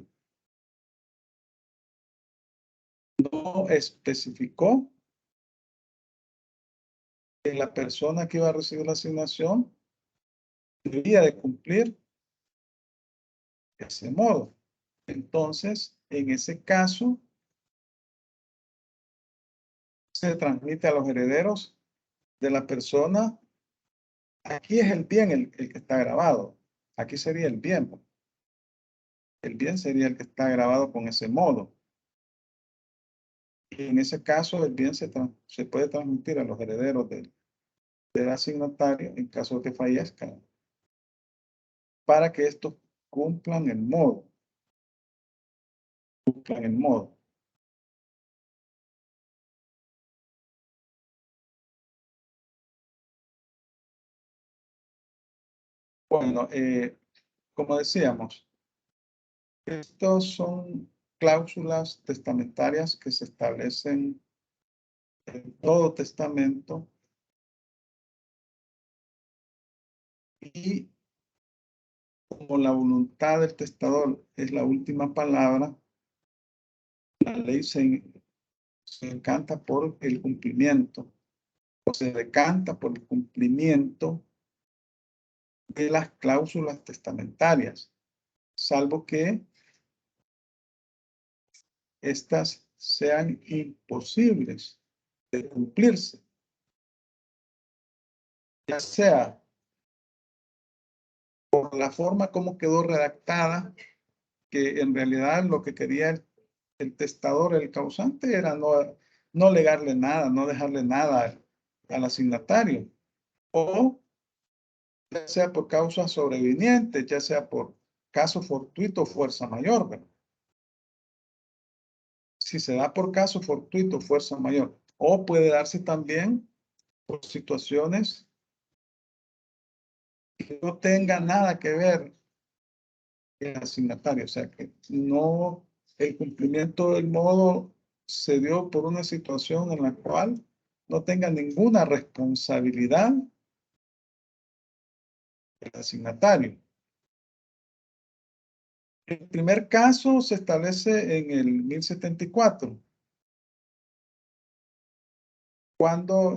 No especificó que la persona que iba a recibir la asignación debía de cumplir ese modo. Entonces, en ese caso, se transmite a los herederos de la persona. Aquí es el bien el que está grabado. Aquí sería el bien. El bien sería el que está grabado con ese modo. Y en ese caso, el bien se puede transmitir a los herederos del asignatario en caso de que fallezcan, para que estos cumplan el modo. Cumplan el modo. Bueno, como decíamos, estos son cláusulas testamentarias que se establecen en todo testamento y como la voluntad del testador es la última palabra, la ley se encanta por el cumplimiento o se decanta por el cumplimiento de las cláusulas testamentarias, salvo que estas sean imposibles de cumplirse, ya sea por la forma como quedó redactada, que en realidad lo que quería el testador, el causante, era no legarle nada, no dejarle nada al asignatario, o ya sea por causas sobrevinientes, ya sea por caso fortuito o fuerza mayor, ¿verdad? Si se da por caso fortuito, fuerza mayor, o puede darse también por situaciones que no tengan nada que ver el asignatario, o sea que no, el cumplimiento del modo se dio por una situación en la cual no tenga ninguna responsabilidad el asignatario. El primer caso se establece en el 1074, cuando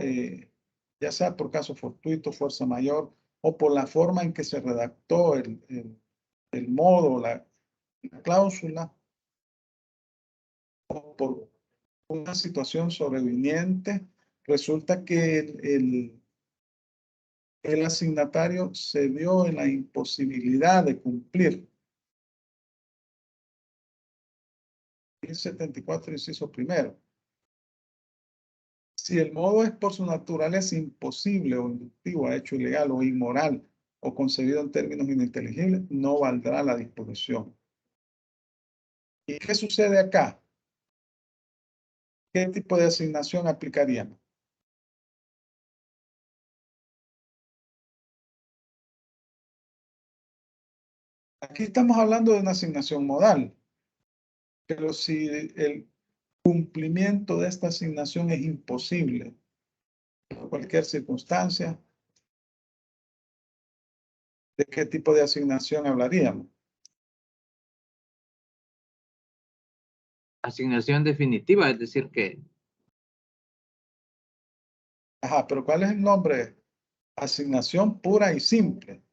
ya sea por caso fortuito, fuerza mayor, o por la forma en que se redactó el modo, la cláusula, o por una situación sobreviniente, resulta que el asignatario se vio en la imposibilidad de cumplir. 1074, inciso primero. Si el modo es por su naturaleza imposible o inductivo, hecho ilegal o inmoral o concebido en términos ininteligibles, no valdrá la disposición. ¿Y qué sucede acá? ¿Qué tipo de asignación aplicaríamos? Aquí estamos hablando de una asignación modal, pero si el cumplimiento de esta asignación es imposible por cualquier circunstancia, ¿de qué tipo de asignación hablaríamos? Asignación definitiva, es decir que... Ajá, pero ¿cuál es el nombre? Asignación pura y simple.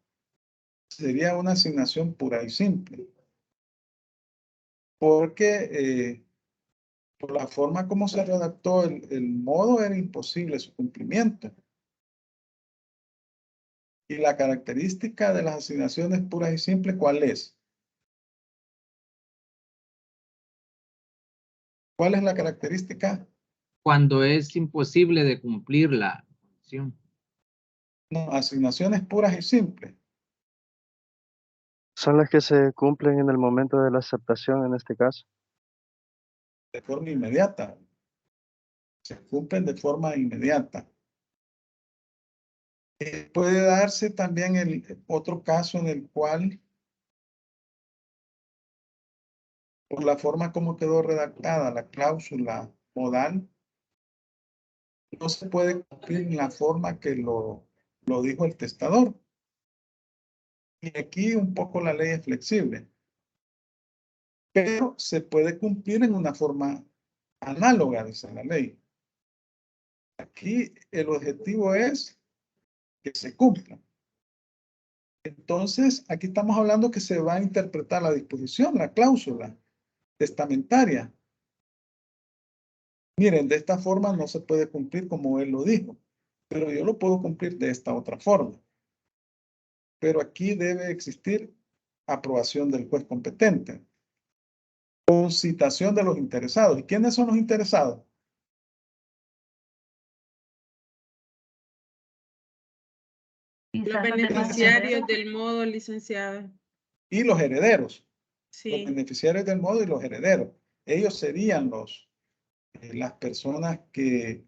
Sería una asignación pura y simple. Porque por la forma como se redactó el modo era imposible su cumplimiento. Y la característica de las asignaciones puras y simples, ¿cuál es? ¿Cuál es la característica? Cuando es imposible de cumplir la condición. No, asignaciones puras y simples. Son las que se cumplen en el momento de la aceptación en este caso. De forma inmediata. Se cumplen de forma inmediata. Puede darse también el otro caso en el cual, por la forma como quedó redactada la cláusula modal, no se puede cumplir en la forma que lo dijo el testador. Y aquí un poco la ley es flexible. Pero se puede cumplir en una forma análoga, dice la ley. Aquí el objetivo es que se cumpla. Entonces, aquí estamos hablando que se va a interpretar la disposición, la cláusula testamentaria. Miren, de esta forma no se puede cumplir como él lo dijo, pero yo lo puedo cumplir de esta otra forma. Pero aquí debe existir aprobación del juez competente, con citación de los interesados. ¿Y quiénes son los interesados? Los beneficiarios del modo, licenciada. Y los herederos. Sí. Los beneficiarios del modo y los herederos. Ellos serían las personas que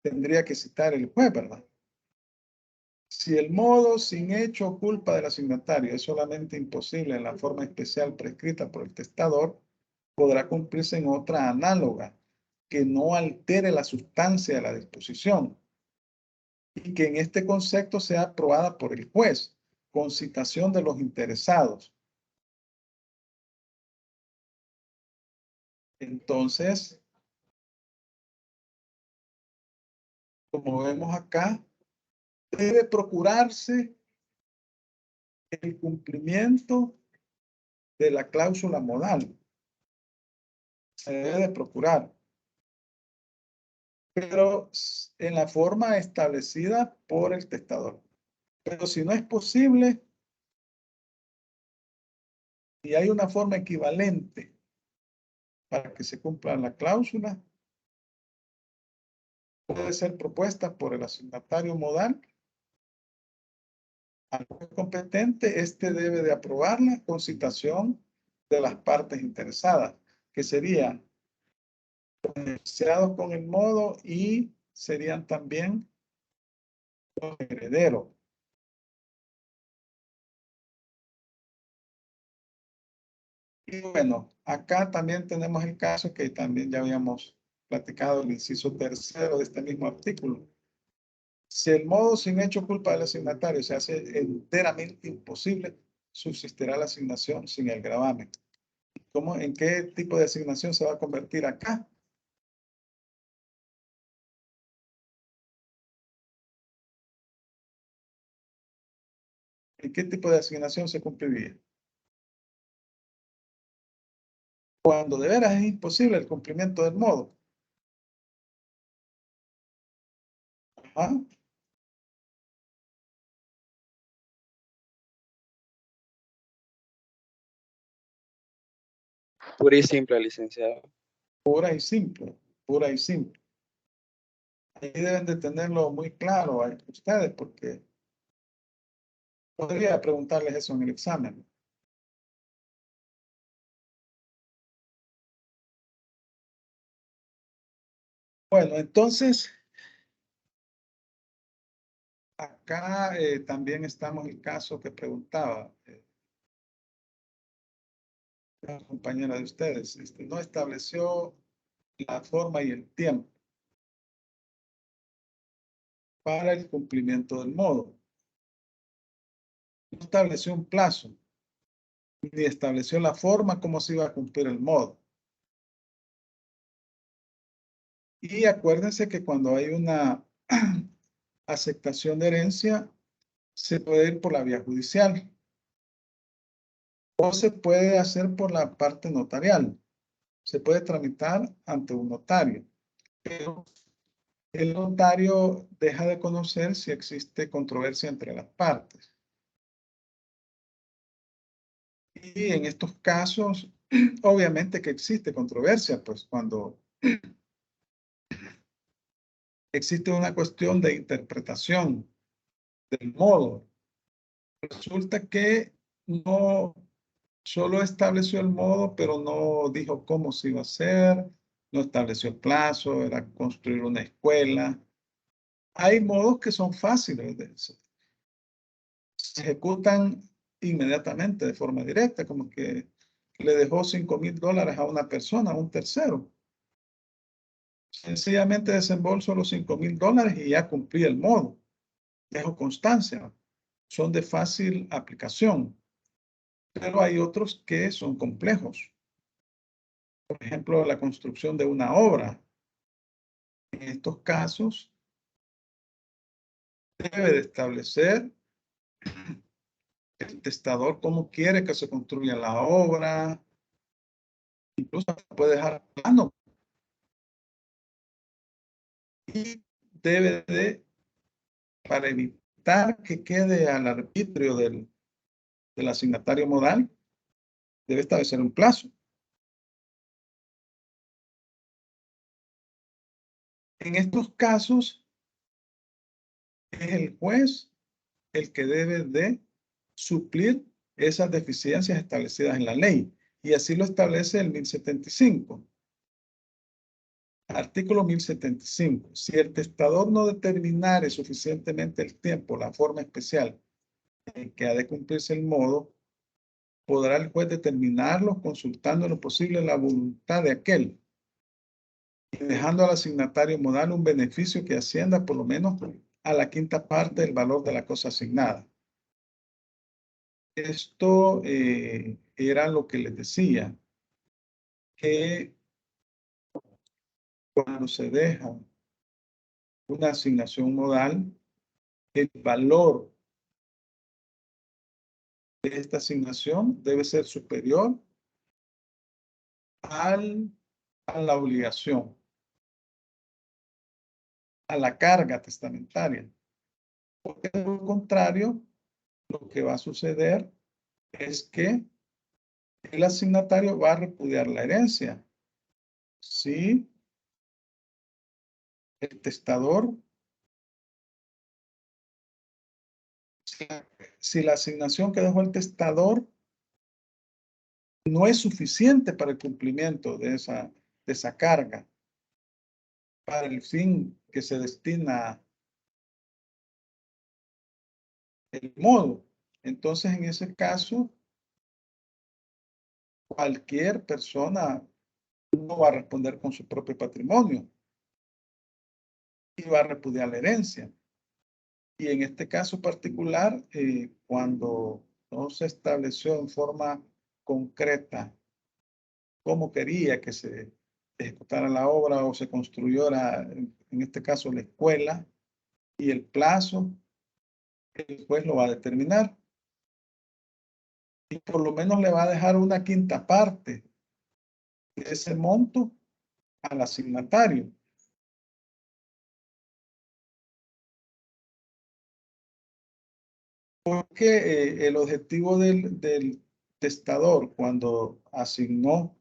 tendría que citar el juez, ¿verdad? Si el modo sin hecho o culpa del asignatario es solamente imposible en la forma especial prescrita por el testador, podrá cumplirse en otra análoga que no altere la sustancia de la disposición y que en este concepto sea aprobada por el juez con citación de los interesados. Entonces, como vemos acá, debe procurarse el cumplimiento de la cláusula modal. Se debe de procurar. Pero en la forma establecida por el testador. Pero si no es posible y hay una forma equivalente para que se cumpla la cláusula, puede ser propuesta por el asignatario modal al juez competente. Este debe de aprobarla con citación de las partes interesadas, que serían beneficiados con el modo y serían también los herederos. Y bueno, acá también tenemos el caso que también ya habíamos platicado, el inciso tercero de este mismo artículo. Si el modo sin hecho culpa del asignatario se hace enteramente imposible, subsistirá la asignación sin el gravamen. ¿Cómo, en qué tipo de asignación se va a convertir acá? ¿En qué tipo de asignación se cumpliría? Cuando de veras es imposible el cumplimiento del modo. Ajá. Pura y simple, licenciado. Pura y simple, pura y simple. Ahí deben de tenerlo muy claro ustedes, porque podría preguntarles eso en el examen. Bueno, entonces, acá también estamos el caso que preguntaba la compañera de ustedes. No estableció la forma y el tiempo para el cumplimiento del modo. No estableció un plazo, ni estableció la forma como se iba a cumplir el modo. Y acuérdense que cuando hay una aceptación de herencia, se puede ir por la vía judicial o se puede hacer por la parte notarial. Se puede tramitar ante un notario, pero el notario deja de conocer si existe controversia entre las partes. Y en estos casos, obviamente que existe controversia, pues cuando existe una cuestión de interpretación del modo, resulta que no solo estableció el modo, pero no dijo cómo se iba a hacer, no estableció el plazo, era construir una escuela. Hay modos que son fáciles de eso. Se ejecutan inmediatamente de forma directa, como que le dejó $5,000 a una persona, a un tercero. Sencillamente desembolso los $5,000 y ya cumplí el modo. Dejo constancia. Son de fácil aplicación. Pero hay otros que son complejos. Por ejemplo, la construcción de una obra. En estos casos, debe de establecer el testador cómo quiere que se construya la obra. Incluso puede dejar plano. Y debe de, para evitar que quede al arbitrio del asignatario modal, debe establecer un plazo. En estos casos, es el juez el que debe de suplir esas deficiencias establecidas en la ley. Y así lo establece el 1075. Artículo 1075. Si el testador no determinare suficientemente el tiempo, la forma especial en que ha de cumplirse el modo, podrá el juez determinarlo consultando en lo posible la voluntad de aquel y dejando al asignatario modal un beneficio que ascienda por lo menos a la quinta parte del valor de la cosa asignada. Esto era lo que les decía, que cuando se deja una asignación modal, el valor de esta asignación debe ser superior a la obligación, a la carga testamentaria. Porque de lo contrario, lo que va a suceder es que el asignatario va a repudiar la herencia. Si el testador, si la asignación que dejó el testador no es suficiente para el cumplimiento de esa carga, para el fin que se destina el modo. Entonces, en ese caso, cualquier persona no va a responder con su propio patrimonio y va a repudiar la herencia. Y en este caso particular, cuando no se estableció en forma concreta cómo quería que se ejecutara la obra o se construyera, en este caso, la escuela, y el plazo, el juez lo va a determinar. Y por lo menos le va a dejar una quinta parte de ese monto al asignatario. Porque el objetivo del testador cuando asignó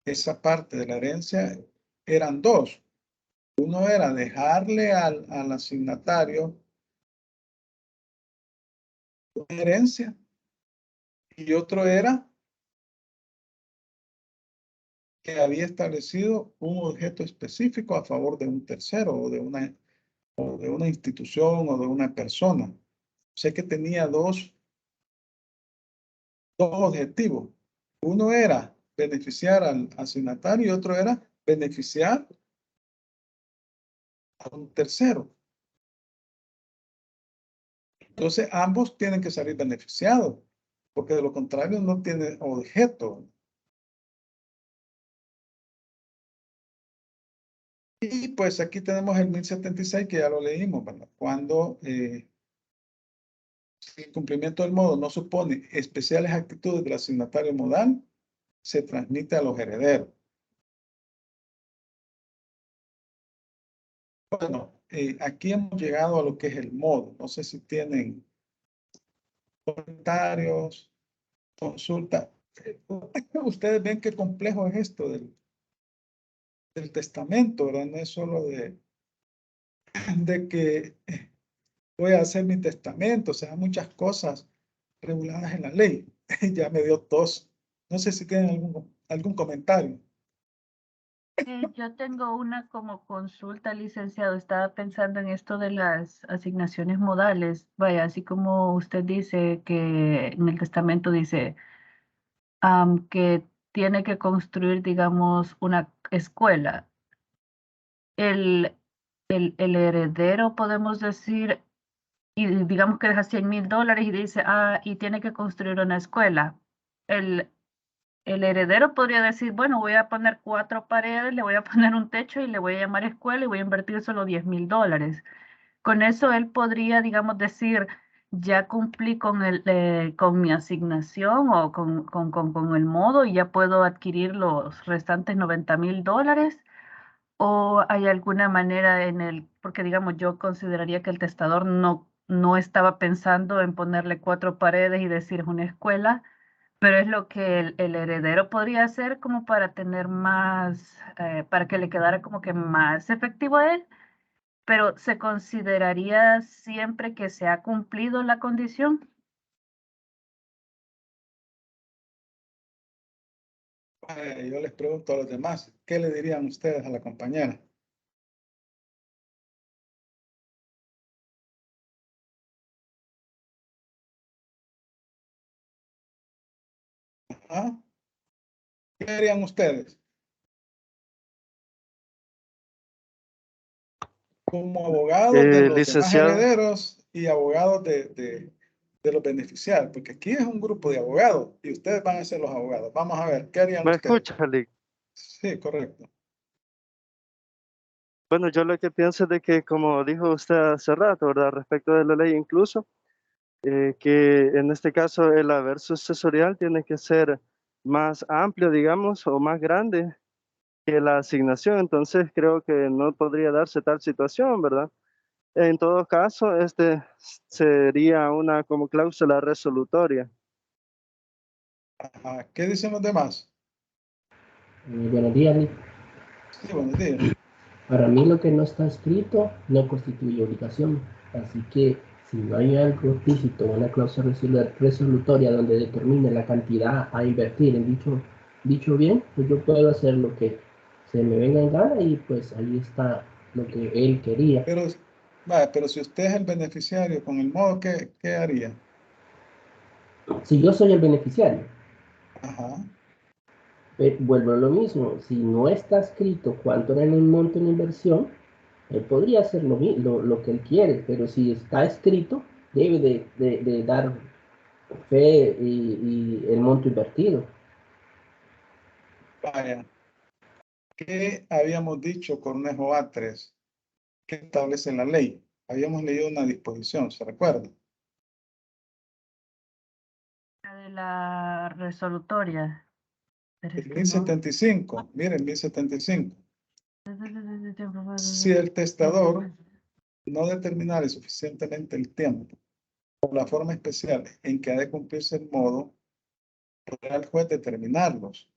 esa parte de la herencia eran dos. Uno era dejarle al asignatario una herencia y otro era que había establecido un objeto específico a favor de un tercero o de una institución o de una persona. Sé que tenía dos objetivos. Uno era beneficiar al asignatario y otro era beneficiar a un tercero. Entonces, ambos tienen que salir beneficiados, porque de lo contrario no tiene objeto. Y pues aquí tenemos el 1076 que ya lo leímos, ¿verdad? Cuando el cumplimiento del modo no supone especiales actitudes del asignatario modal, se transmite a los herederos. Bueno, aquí hemos llegado a lo que es el modo. No sé si tienen comentarios, consulta. Ustedes ven qué complejo es esto del testamento, ¿verdad? No es solo de que voy a hacer mi testamento, o sea, muchas cosas reguladas en la ley. Ya me dio tos. No sé si tienen algún comentario. Yo tengo una como consulta, licenciado. Estaba pensando en esto de las asignaciones modales. Vaya, así como usted dice que en el testamento dice que tiene que construir, digamos, una escuela. El heredero, podemos decir, y digamos que deja $100,000 y dice, y tiene que construir una escuela. El heredero podría decir, bueno, voy a poner 4 paredes, le voy a poner un techo y le voy a llamar escuela y voy a invertir solo $10,000. Con eso él podría, digamos, decir, ya cumplí con mi asignación o con el modo y ya puedo adquirir los restantes $90,000. ¿O hay alguna manera porque digamos, yo consideraría que el testador no estaba pensando en ponerle 4 paredes y decir es una escuela, pero es lo que el heredero podría hacer como para tener más, para que le quedara como que más efectivo a él, pero ¿se consideraría siempre que se ha cumplido la condición? Yo les pregunto a los demás, ¿qué le dirían ustedes a la compañera? ¿Ah? ¿Qué harían ustedes? Como abogados de los demás Licenciado. herederos y abogados de los beneficiarios, porque aquí es un grupo de abogados y ustedes van a ser los abogados. Vamos a ver, ¿qué harían ¿Me ustedes? escucha, Lick? Sí, correcto. Bueno, yo lo que pienso es de que, como dijo usted hace rato, ¿verdad? Respecto de la ley incluso, que en este caso el haber sucesorial tiene que ser más amplio, digamos, o más grande que la asignación. Entonces creo que no podría darse tal situación, ¿verdad? En todo caso, sería una como cláusula resolutoria. Ajá. ¿Qué dicen los demás? Buenos días, Nick. Sí, buenos días. Para mí lo que no está escrito no constituye obligación. Así que si no hay algo explícito, una cláusula resolutoria donde determine la cantidad a invertir en dicho bien, pues yo puedo hacer lo que se me venga en gana y pues ahí está lo que él quería. Pero, vaya, pero si usted es el beneficiario con el modo, ¿qué haría? Si yo soy el beneficiario, Ajá. vuelvo a lo mismo. Si no está escrito cuánto era el monto en inversión, él podría hacer lo que él quiere, pero si está escrito, debe de dar fe y el monto invertido. Vaya. ¿Qué habíamos dicho, Cornejo A3? ¿Qué establece la ley? Habíamos leído una disposición, ¿se recuerda? La de la resolutoria. Pero es El que no. 1075, miren, 1075. Si el testador no determinare suficientemente el tiempo o la forma especial en que ha de cumplirse el modo, podrá el juez determinarlos,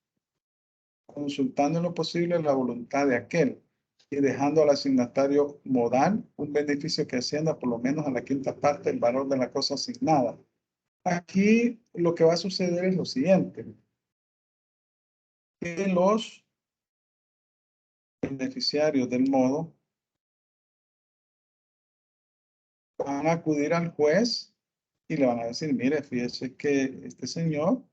consultando en lo posible la voluntad de aquel y dejando al asignatario modal un beneficio que ascienda por lo menos a la quinta parte del valor de la cosa asignada. Aquí lo que va a suceder es lo siguiente, que los beneficiarios del modo van a acudir al juez y le van a decir, mire, fíjese que este señor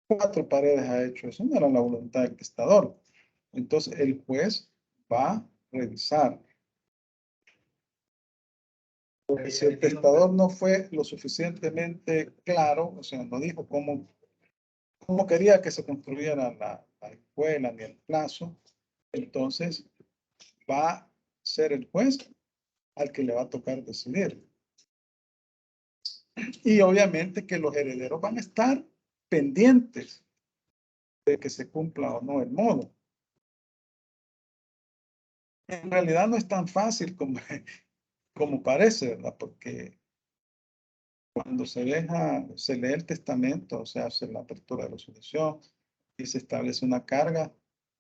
4 paredes ha hecho, eso no era la voluntad del testador. Entonces el juez va a revisar. Porque si el testador no fue lo suficientemente claro, o sea, no dijo cómo quería que se construyera la escuela ni el plazo, entonces va a ser el juez al que le va a tocar decidir. Y obviamente que los herederos van a estar pendientes de que se cumpla o no el modo. En realidad no es tan fácil como parece, ¿verdad? Porque cuando se lee el testamento, se hace la apertura de la sucesión y se establece una carga,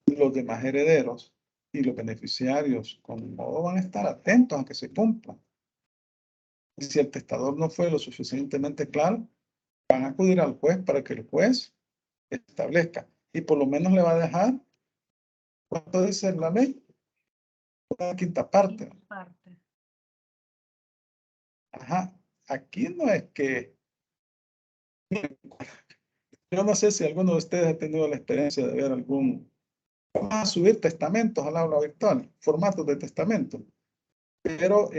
los demás herederos y los beneficiarios con modo van a estar atentos a que se cumpla. Y si el testador no fue lo suficientemente claro, van a acudir al juez para que el juez establezca y por lo menos le va a dejar, ¿cuánto dice la ley? Una quinta parte. Ajá, aquí no es que, yo no sé si alguno de ustedes ha tenido la experiencia de ver vamos a subir testamentos al aula virtual, formatos de testamento, pero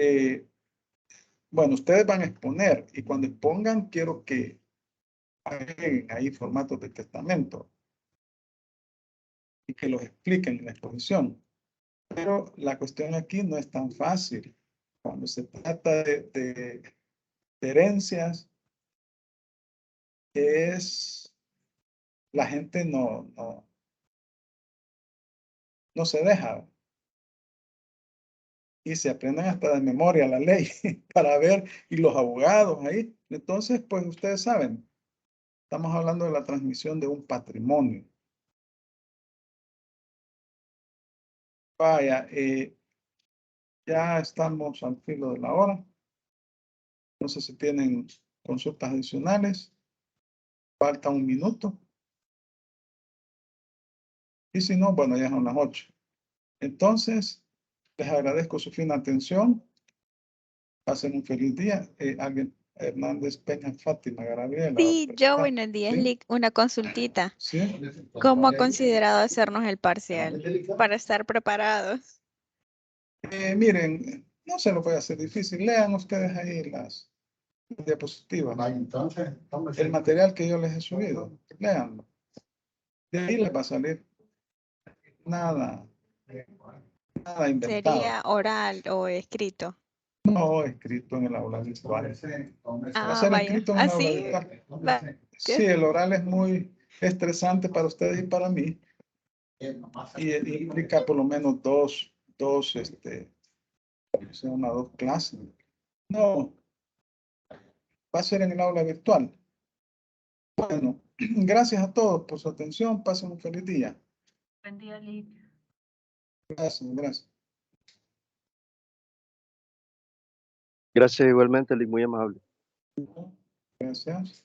bueno, ustedes van a exponer y cuando expongan quiero que agreguen ahí formatos de testamento y que los expliquen en la exposición. Pero la cuestión aquí no es tan fácil. Cuando se trata de herencias, la gente no se deja. Y se aprenden hasta de memoria la ley para ver, y los abogados ahí. Entonces, pues ustedes saben, estamos hablando de la transmisión de un patrimonio. Vaya, ya estamos al filo de la hora. No sé si tienen consultas adicionales. Falta un minuto. Y si no, bueno, ya son las 8. Entonces, les agradezco su fina atención. Pasen un feliz día. Alguien, Hernández Peña Fátima Gabriela. Sí, yo buenos días, ¿Sí? Lick. Una consultita. ¿Sí? ¿Cómo ha considerado hacernos el parcial para estar preparados? Miren, no se lo voy a hacer difícil. Lean ustedes ahí las diapositivas. El material que yo les he subido. Leanlo. De ahí les va a salir nada inventado. ¿Sería oral o escrito? No, escrito en el aula virtual. Va a Ah, ser vaya. escrito en el aula Así. virtual. Sí, el oral es muy estresante para ustedes y para mí. Y implica por lo menos dos clases. No, va a ser en el aula virtual. Bueno, gracias a todos por su atención. Pasen un feliz día. Buen día, Lick. Gracias, gracias. Gracias igualmente, Lick, muy amable. Gracias.